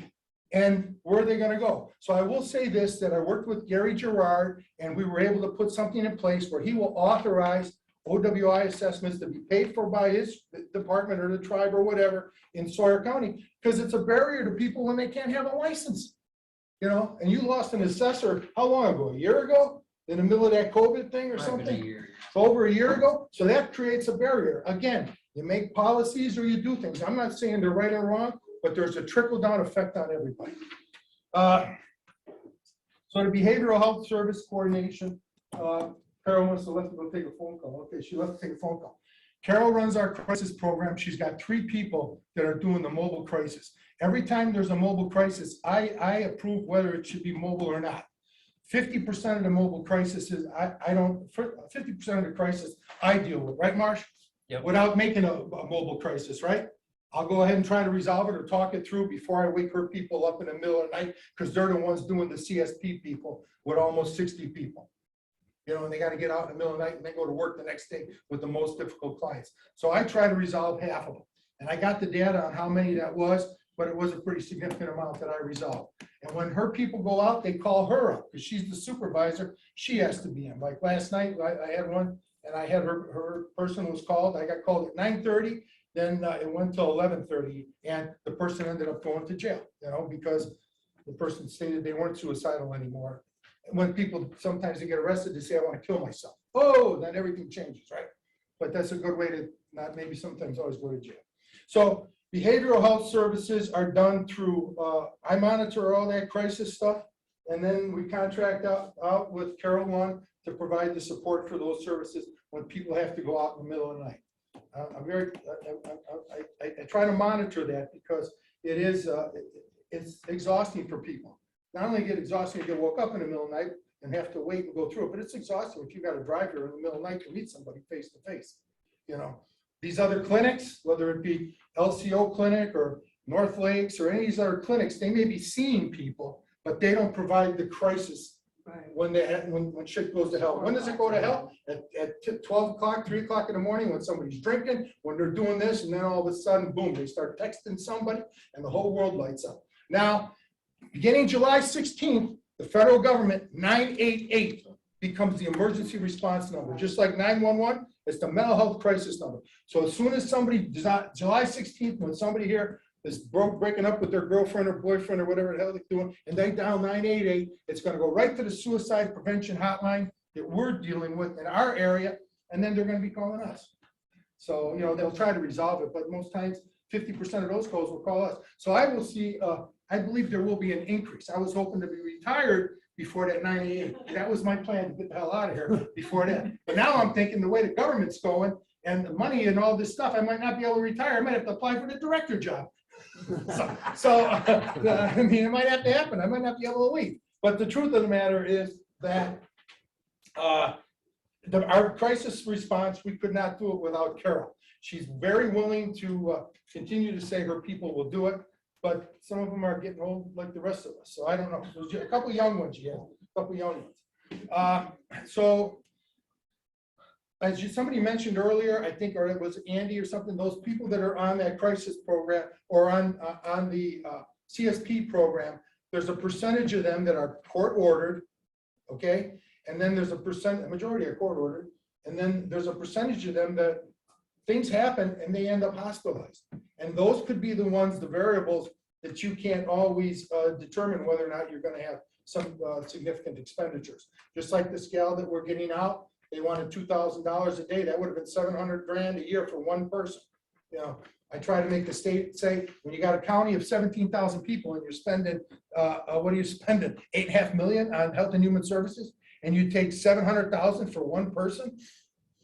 And where are they going to go? So I will say this, that I worked with Gary Gerard and we were able to put something in place where he will authorize OWI assessments to be paid for by his department or the tribe or whatever in Sawyer County, because it's a barrier to people when they can't have a license. And you lost an assessor, how long ago? A year ago? In the middle of that COVID thing or something? Over a year ago? So that creates a barrier. Again, you make policies or you do things. I'm not saying they're right or wrong, but there's a trickle down effect on everybody. So the behavioral health service coordination, Carol wants to let me go take a phone call. Okay, she left to take a phone call. Carol runs our crisis program. She's got 3 people that are doing the mobile crisis. Every time there's a mobile crisis, I approve whether it should be mobile or not. 50% of the mobile crisis is, 50% of the crisis I deal with, right, Marsh? Yep. Without making a mobile crisis, right? I'll go ahead and try to resolve it or talk it through before I wake her people up in the middle of the night, because they're the ones doing the CSP people with almost 60 people. And they got to get out in the middle of the night and then go to work the next day with the most difficult clients. So I try to resolve half of them. And I got the data on how many that was, but it was a pretty significant amount that I resolved. And when her people go out, they call her up because she's the supervisor. She has to be in. Like last night, I had one and I had her person was called. I got called at 9:30. Then it went till 11:30 and the person ended up going to jail, because the person stated they weren't suicidal anymore. And when people, sometimes they get arrested, they say, I want to kill myself. Oh, then everything changes, right? But that's a good way to not maybe sometimes always go to jail. So behavioral health services are done through, I monitor all that crisis stuff. And then we contract out with Carol One to provide the support for those services when people have to go out in the middle of the night. I try to monitor that because it is, it's exhausting for people. Not only get exhausting to get woke up in the middle of the night and have to wait and go through it, but it's exhausting if you got to drive here in the middle of the night to meet somebody face to face. These other clinics, whether it be LCO clinic or North Lakes or any of these other clinics, they may be seeing people, but they don't provide the crisis when shit goes to hell. When does it go to hell? At 12 o'clock, 3 o'clock in the morning when somebody's drinking, when they're doing this, and then all of a sudden, boom, they start texting somebody and the whole world lights up. Now, beginning July 16th, the federal government 988 becomes the emergency response number, just like 911. It's the mental health crisis number. So as soon as somebody, July 16th, when somebody here is breaking up with their girlfriend or boyfriend or whatever the hell they're doing, and they dial 988, it's going to go right to the suicide prevention hotline that we're dealing with in our area, and then they're going to be calling us. So, they'll try to resolve it, but most times 50% of those calls will call us. So I will see, I believe there will be an increase. I was hoping to be retired before that 98. That was my plan, to get the hell out of here before that. But now I'm thinking the way the government's going and the money and all this stuff, I might not be able to retire. I might have to apply for the director job. I mean, it might have to happen. I might not be able to leave. But the truth of the matter is that our crisis response, we could not do it without Carol. She's very willing to continue to say her people will do it, but some of them are getting old like the rest of us. So I don't know. There's a couple young ones, yeah, a couple young ones. So as somebody mentioned earlier, I think, or it was Andy or something, those people that are on that crisis program or on the CSP program, there's a percentage of them that are court ordered, okay? And then there's a majority are court ordered. And then there's a percentage of them that things happen and they end up hospitalized. And those could be the ones, the variables that you can't always determine whether or not you're gonna have some significant expenditures. Just like the scale that we're getting out, they wanted $2,000 a day. That would have been 700 grand a year for one person. You know, I try to make the state say, when you got a county of 17,000 people and you're spending, what are you spending? 8.5 million on health and human services, and you take 700,000 for one person.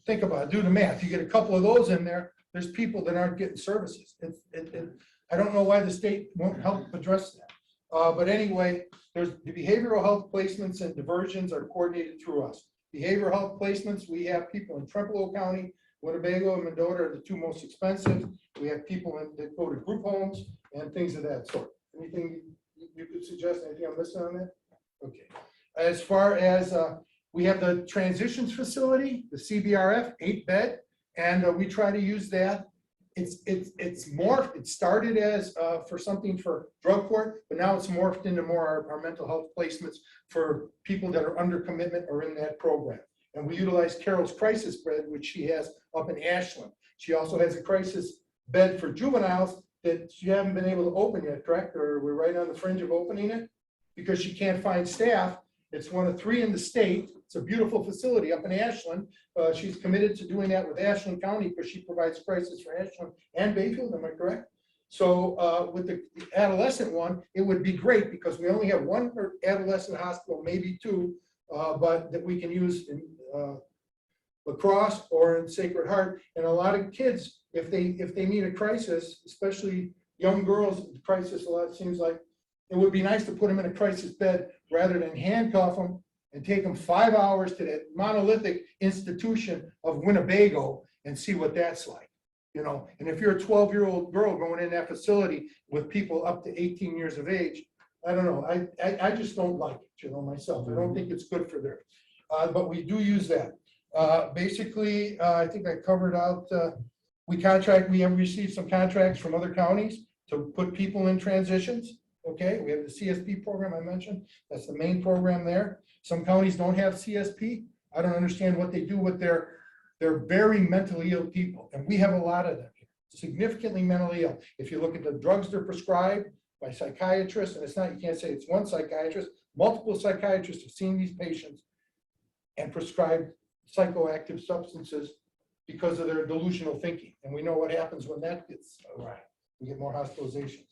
Think about it, do the math. You get a couple of those in there, there's people that aren't getting services. I don't know why the state won't help address that. But anyway, there's the behavioral health placements and diversions are coordinated through us. Behavioral health placements, we have people in Trempealeau County, Winnebago and Mendota are the two most expensive. We have people that go to group homes and things of that sort. Anything you could suggest? Anything I'm missing on that? Okay. As far as we have the transitions facility, the CBRF, 8-bed, and we try to use that. It's morphed. It started as for something for drug court, but now it's morphed into more our mental health placements for people that are under commitment or in that program. And we utilize Carol's crisis bed, which she has up in Ashland. She also has a crisis bed for juveniles that you haven't been able to open yet, correct? Or we're right on the fringe of opening it because she can't find staff. It's one of 3 in the state. It's a beautiful facility up in Ashland. She's committed to doing that with Ashland County because she provides crisis for Ashland and Bayfield, am I correct? So with the adolescent one, it would be great because we only have 1 adolescent hospital, maybe 2, but that we can use in La Crosse or in Sacred Heart. And a lot of kids, if they need a crisis, especially young girls, crisis a lot, it seems like it would be nice to put them in a crisis bed rather than handcuff them and take them 5 hours to that monolithic institution of Winnebago and see what that's like, you know. And if you're a 12-year-old girl going in that facility with people up to 18 years of age, I don't know. I just don't like it, you know, myself. I don't think it's good for them. But we do use that. Basically, I think I covered out, we have received some contracts from other counties to put people in transitions. Okay, we have the CSP program I mentioned. That's the main program there. Some counties don't have CSP. I don't understand what they do with their very mentally ill people. And we have a lot of them here, significantly mentally ill. If you look at the drugs they're prescribed by psychiatrists, and it's not, you can't say it's one psychiatrist, multiple psychiatrists have seen these patients and prescribed psychoactive substances because of their delusional thinking. And we know what happens when that gets awry. We get more hospitalizations.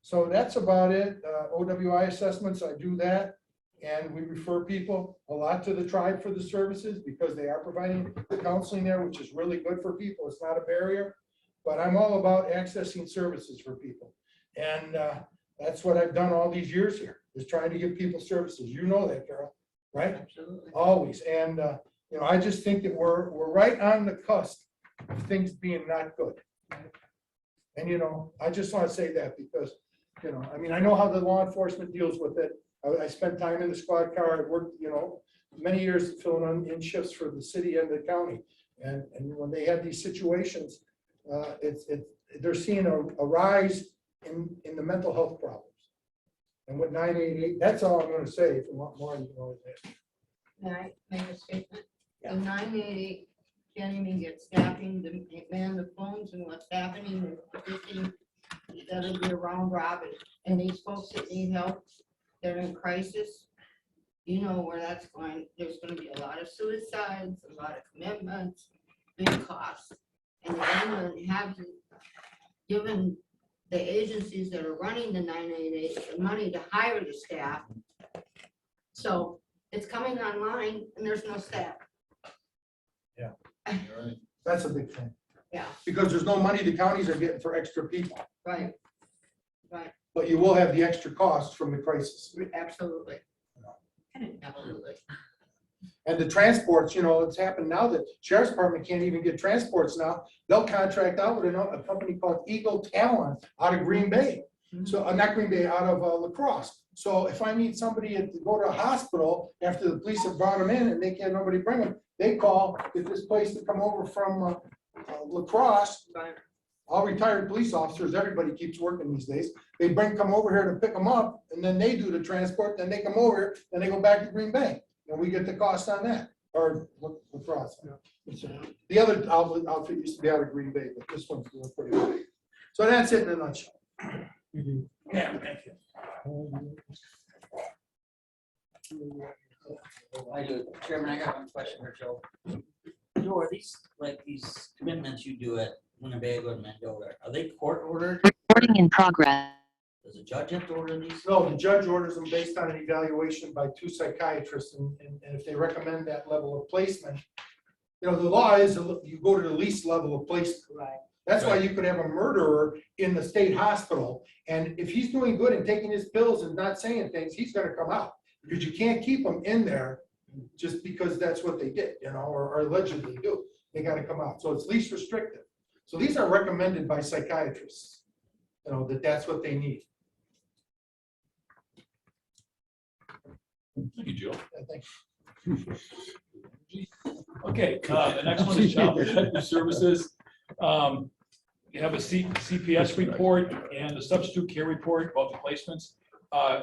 So that's about it. OWI assessments, I do that. And we refer people a lot to the tribe for the services because they are providing the counseling there, which is really good for people. It's not a barrier, but I'm all about accessing services for people. And that's what I've done all these years here, is trying to give people services. You know that, Carol, right? Absolutely. Always. And, you know, I just think that we're right on the cusp of things being not good. And, you know, I just want to say that because, you know, I mean, I know how the law enforcement deals with it. I spent time in the squad car. I worked, you know, many years filling in shifts for the city and the county. And when they have these situations, they're seeing a rise in the mental health problems. And with 988, that's all I'm going to say. If you want more, you can always ask. Can I make a statement? The 988 can't even get staffing to man the phones and what's happening. That'll be a round robin. And these folks that need help, they're in crisis. You know where that's going. There's going to be a lot of suicides, a lot of commitments, big costs. And the government hasn't given the agencies that are running the 988 the money to hire the staff. So it's coming online and there's no staff. Yeah. That's a big thing. Yeah. Because there's no money the counties are getting for extra people. Right. Right. But you will have the extra costs from the crisis. Absolutely. Absolutely. And the transports, you know, it's happened now that sheriff's department can't even get transports now. They'll contract out with a company called Eagle Talon out of Green Bay. So, not Green Bay, out of Lacrosse. So if I need somebody to go to a hospital after the police have brought them in and they can't, nobody bring them, they call, get this place to come over from Lacrosse. All retired police officers, everybody keeps working these days. They come over here to pick them up, and then they do the transport, then they come over, then they go back to Green Bay. And we get the cost on that, or Lacrosse. The other outfit used to be out of Green Bay, but this one's doing pretty big. So that's it in a nutshell. Yeah, thank you. I do. Chairman, I got one question for Joe. Joe, are these, like these commitments you do at Winnebago and Mendota, are they court ordered? Recording in progress. Does a judge have to order these? No, the judge orders them based on an evaluation by 2 psychiatrists, and if they recommend that level of placement, you know, the law is you go to the least level of placement. Right. That's why you could have a murderer in the state hospital, and if he's doing good and taking his pills and not saying things, he's gonna come out. Because you can't keep them in there just because that's what they did, you know, or allegedly do. They gotta come out. So it's least restrictive. So these are recommended by psychiatrists, you know, that's what they need. Thank you, Joe. I think. Okay, the next one is Child Protective Services. You have a CPS report and a substitute care report about the placements.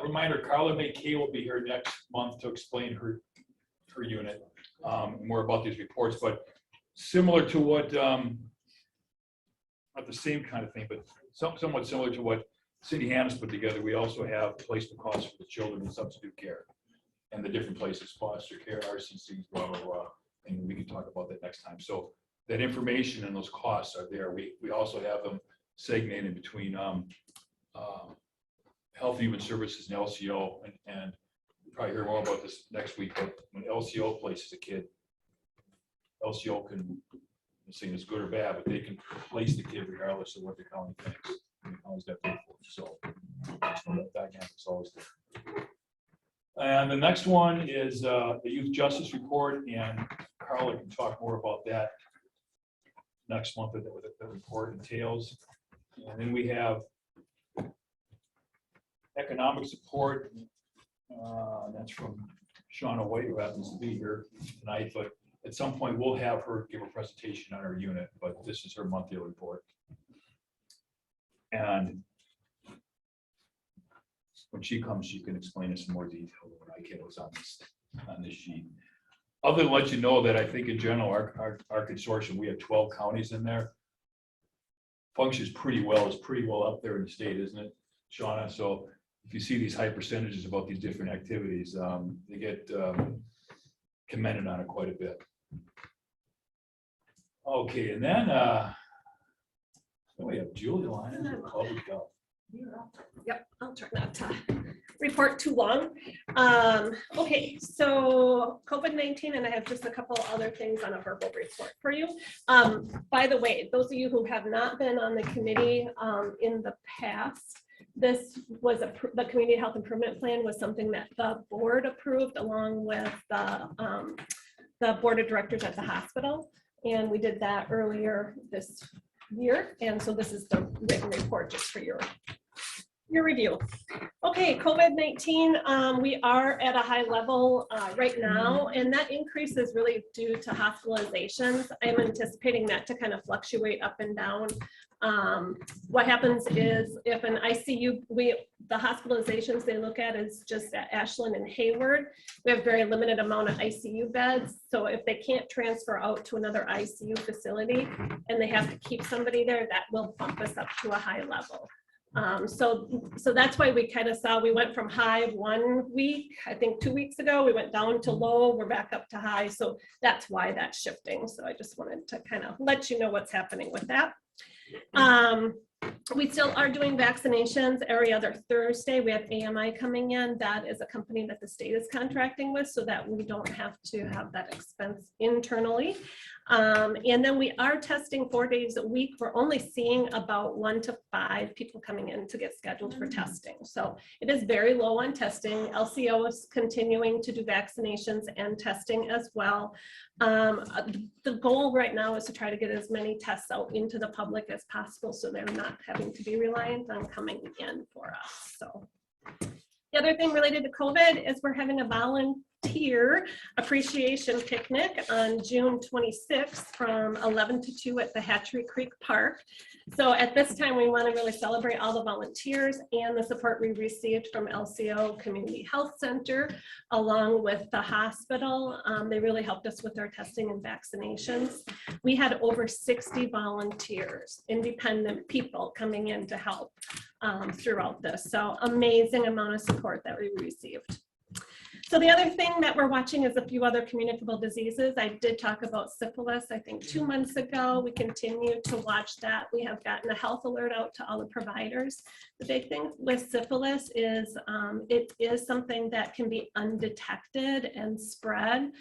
Reminder, Carla McKay will be here next month to explain her unit, more about these reports, but similar to what, not the same kind of thing, but somewhat similar to what Cindy Hannes put together. We also have placement costs for the children in substitute care and the different places, foster care, RCCs, blah, blah, blah. And we can talk about that next time. So that information and those costs are there. We also have them segmented between Health and Human Services and LCO, and we'll probably hear more about this next week, but when LCO places a kid, LCO can, I'm saying it's good or bad, but they can place the kid regardless of what the county thinks. The county's got to pay for it. So that dynamic's always there. And the next one is the Youth Justice Report, and Carla can talk more about that next month, what the report entails. And then we have economic support. That's from Shauna White, who happens to be here tonight, but at some point we'll have her give a presentation on her unit, but this is her monthly report. And when she comes, she can explain it in more detail than what I can was on this sheet. Other than let you know that I think in general, our consortium, we have 12 counties in there. Functions pretty well, it's pretty well up there in the state, isn't it, Shauna? So if you see these high percentages about these different activities, they get commended on it quite a bit. Okay, and then we have Julia Lyons of Public Health. Yep, I'll try not to report too long. Okay, so COVID-19, and I have just a couple other things on a verbal report for you. By the way, those of you who have not been on the committee in the past, this was the Community Health Improvement Plan was something that the board approved along with the board of directors at the hospital. And we did that earlier this year. And so this is the written report just for your review. Okay, COVID-19, we are at a high level right now, and that increase is really due to hospitalizations. I'm anticipating that to kind of fluctuate up and down. What happens is if an ICU, the hospitalizations they look at is just at Ashland and Hayward. We have very limited amount of ICU beds. So if they can't transfer out to another ICU facility and they have to keep somebody there, that will bump us up to a high level. So that's why we kind of saw, we went from high 1 week, I think 2 weeks ago, we went down to low, we're back up to high. So that's why that's shifting. So I just wanted to kind of let you know what's happening with that. We still are doing vaccinations every other Thursday. We have AMI coming in. That is a company that the state is contracting with so that we don't have to have that expense internally. And then we are testing 4 days a week. We're only seeing about 1 to 5 people coming in to get scheduled for testing. So it is very low on testing. LCO is continuing to do vaccinations and testing as well. The goal right now is to try to get as many tests out into the public as possible so they're not having to be reliant on coming in for us. So the other thing related to COVID is we're having a volunteer appreciation picnic on June 26th from 11 to 2 at the Hatchery Creek Park. So at this time, we want to really celebrate all the volunteers and the support we received from LCO Community Health Center, along with the hospital. They really helped us with our testing and vaccinations. We had over 60 volunteers, independent people coming in to help throughout this. So amazing amount of support that we received. So the other thing that we're watching is a few other communicable diseases. I did talk about syphilis, I think 2 months ago. We continue to watch that. We have gotten a health alert out to all the providers. The big thing with syphilis is it is something that can be undetected and spread.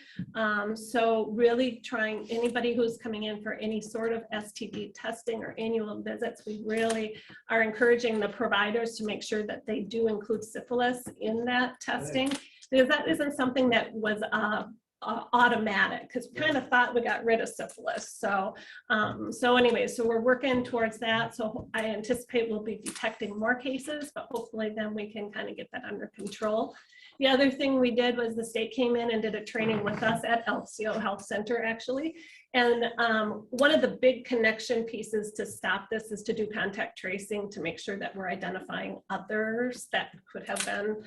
So really trying, anybody who's coming in for any sort of STD testing or annual visits, we really are encouraging the providers to make sure that they do include syphilis in that testing. Because that isn't something that was automatic, because we kind of thought we got rid of syphilis. So, anyway, so we're working towards that. So I anticipate we'll be detecting more cases, but hopefully then we can kind of get that under control. The other thing we did was the state came in and did a training with us at LCO Health Center, actually. And one of the big connection pieces to stop this is to do contact tracing to make sure that we're identifying others that could have been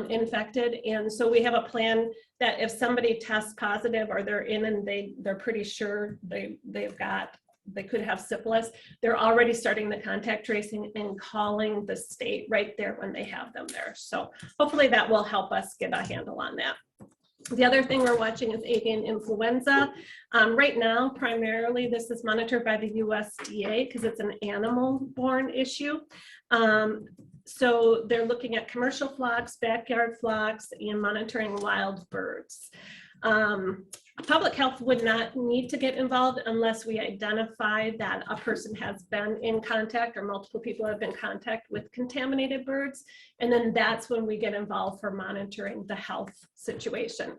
infected. And so we have a plan that if somebody tests positive or they're in and they're pretty sure they could have syphilis, they're already starting the contact tracing and calling the state right there when they have them there. So hopefully that will help us get a handle on that. The other thing we're watching is avian influenza. Right now, primarily, this is monitored by the USDA because it's an animal-borne issue. So they're looking at commercial flocks, backyard flocks, and monitoring wild birds. Public health would not need to get involved unless we identify that a person has been in contact or multiple people have been in contact with contaminated birds. And then that's when we get involved for monitoring the health situation.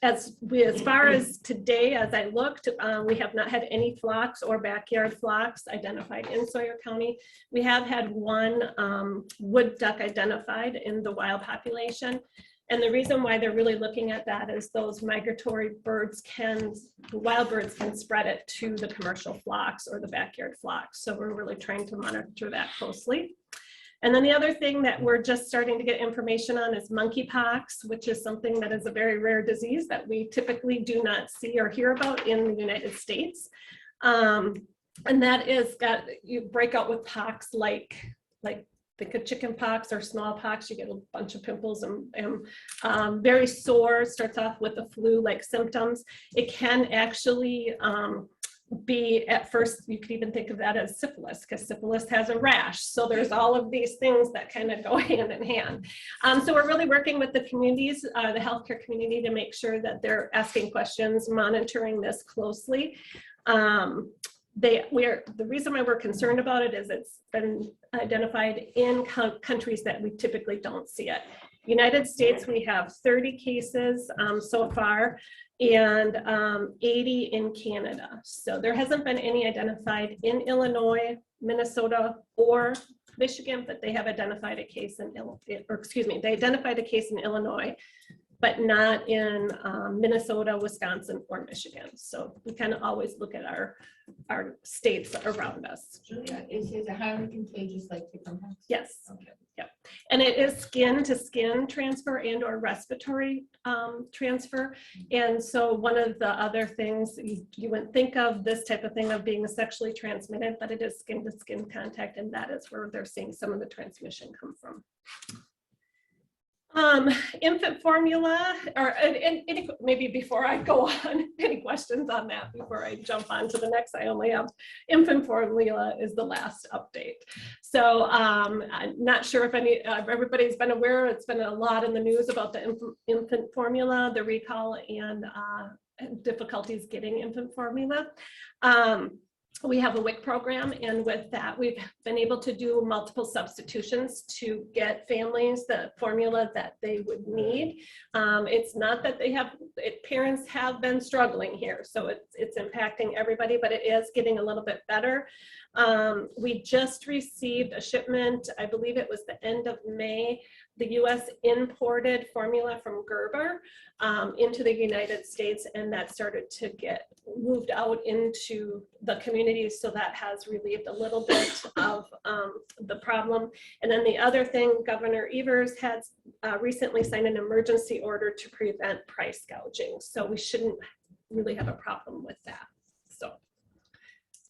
As far as today, as I looked, we have not had any flocks or backyard flocks identified in Sawyer County. We have had one wood duck identified in the wild population. And the reason why they're really looking at that is those migratory birds wild birds can spread it to the commercial flocks or the backyard flocks. So we're really trying to monitor that closely. And then the other thing that we're just starting to get information on is monkeypox, which is something that is a very rare disease that we typically do not see or hear about in the United States. And that is you break out with pox like think of chicken pox or smallpox, you get a bunch of pimples and very sore, starts off with the flu-like symptoms. It can actually be, at first, you could even think of that as syphilis, because syphilis has a rash. So there's all of these things that kind of go hand in hand. So we're really working with the communities, the healthcare community, to make sure that they're asking questions, monitoring this closely. The reason why we're concerned about it is it's been identified in countries that we typically don't see it. United States, we have 30 cases so far, and 80 in Canada. So there hasn't been any identified in Illinois, Minnesota, or Michigan, but they have identified a case in, they identified a case in Illinois, but not in Minnesota, Wisconsin, or Michigan. So we kind of always look at our states around us. Julia, is it highly contagious like chickenpox? Yes. Okay. Yep. And it is skin to skin transfer and or respiratory transfer. And so one of the other things you wouldn't think of this type of thing of being sexually transmitted, but it is skin to skin contact, and that is where they're seeing some of the transmission come from. Infant formula, or maybe before I go on, any questions on that before I jump on to the next? I only have infant formula is the last update. So I'm not sure if everybody's been aware. It's been a lot in the news about the infant formula, the recall, and difficulties getting infant formula. We have a WIC program, and with that, we've been able to do multiple substitutions to get families the formula that they would need. It's not that parents have been struggling here, so it's impacting everybody, but it is getting a little bit better. We just received a shipment, I believe it was the end of May. The US imported formula from Gerber into the United States, and that started to get moved out into the communities, so that has relieved a little bit of the problem. And then the other thing, Governor Evers has recently signed an emergency order to prevent price gouging, so we shouldn't really have a problem with that. So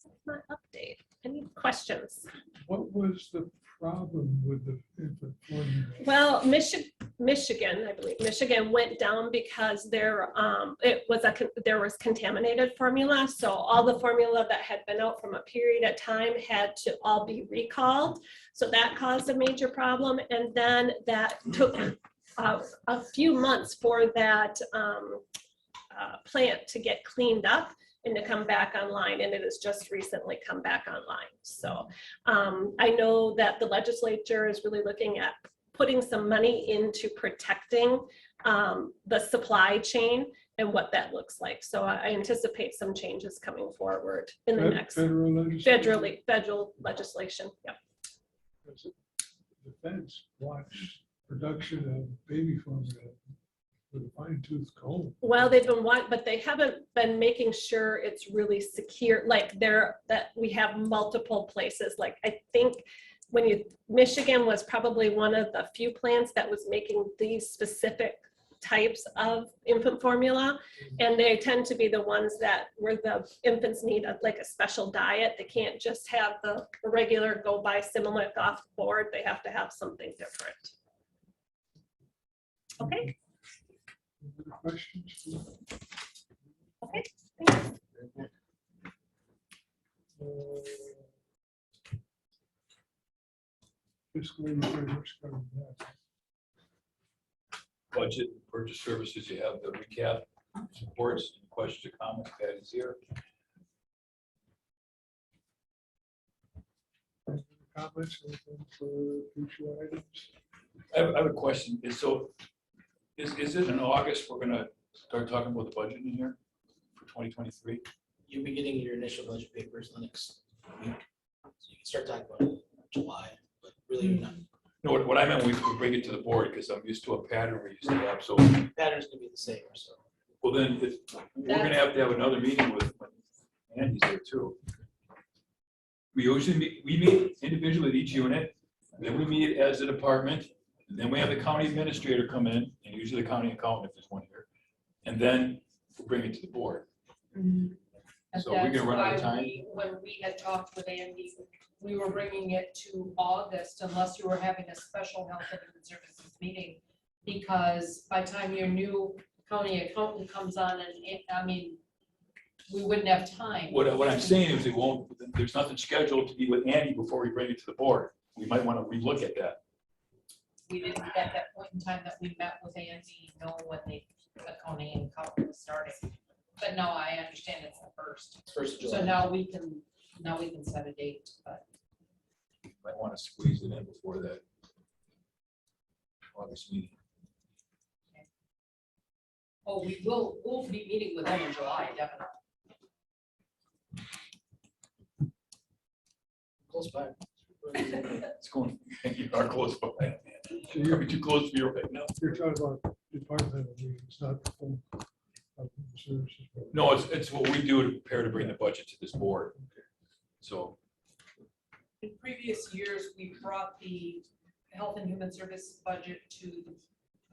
that's my update. Any questions? What was the problem with the infant formula? Well, Michigan, I believe, Michigan went down because there was contaminated formula. So all the formula that had been out from a period of time had to all be recalled. So that caused a major problem. And then that took a few months for that plant to get cleaned up and to come back online, and it has just recently come back online. So I know that the legislature is really looking at putting some money into protecting the supply chain and what that looks like. So I anticipate some changes coming forward in the next Federal legislation? federal legislation. Yep. The feds watch production of baby formula with a fine tooth comb. Well, they've been but they haven't been making sure it's really secure. Like that we have multiple places. Like I think Michigan was probably one of the few plants that was making these specific types of infant formula, and they tend to be the ones where the infants need like a special diet. They can't just have the regular go buy Similac off board. They have to have something different. Okay. Any other questions? Okay. Fiscal year framework's coming back. Budget, purchase services, you have the recap, supports, questions or comments, Pat is here. Any comments, anything for future items? I have a question. Is it in August, we're gonna start talking about the budget in here for 2023? You'll be getting your initial budget papers the next week. So you can start talking about it in July, but really you're not. No, what I meant, we bring it to the board, because I'm used to a pattern we used to have, so. Pattern's gonna be the same, so. Well, then, we're gonna have to have another meeting with Andy's there too. We usually meet individually at each unit, then we meet as a department, and then we have the county administrator come in, and usually the county accountant if there's one here, and then we'll bring it to the board. And So we're gonna run out of that's why time. when we had talked with Andy, we were bringing it to August unless you were having a special health and human services meeting. Because by the time your new county accountant comes on, and I mean, we wouldn't have time. What I'm saying is there's nothing scheduled to be with Andy before we bring it to the board. We might want to relook at that. We didn't at that point in time that we met with Andy know when the county and accountant was starting. But now I understand it's the first. It's first of July. So now we can set a date, but. Might want to squeeze it in before that August meeting. Oh, we'll be meeting with them in July, definitely. Close by. It's going, you are close by. So You're too close for you right now. You're talking about departmental meetings, not the full services. No, it's what we do to prepare to bring the budget to this board. So, In previous years, we brought the Health and Human Service budget to the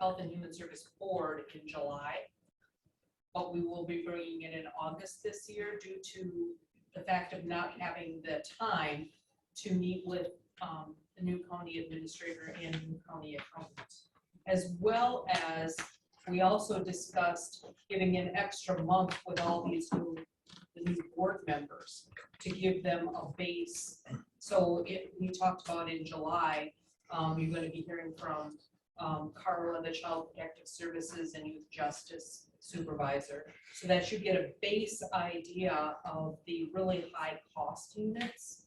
Health and Human Service Board in July. But we will be bringing it in August this year due to the fact of not having the time to meet with the new county administrator and new county accountant. as well as we also discussed giving an extra month with all these the new board members to give them a base. So we talked about in July, you're going to be hearing from Carla, the Child Protective Services and Youth Justice Supervisor. So that you get a base idea of the really high cost units.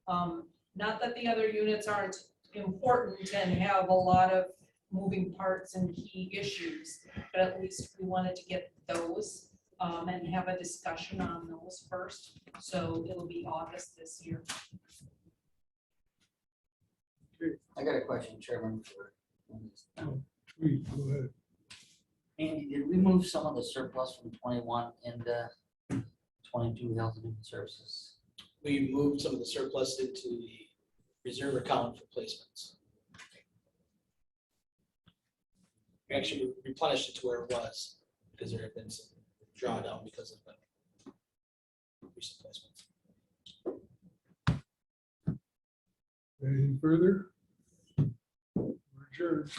Not that the other units aren't important and have a lot of moving parts and key issues, but at least we wanted to get those and have a discussion on those first. So it'll be August this year. I got a question, Chairman, for. Please, go ahead. Andy, did we move some of the surplus from 21 into 22 health and human services? We moved some of the surplus into the reserve account for placements. We actually replenished it to where it was because there had been some drawdown because of the recent placements. Anything further? We're adjourned.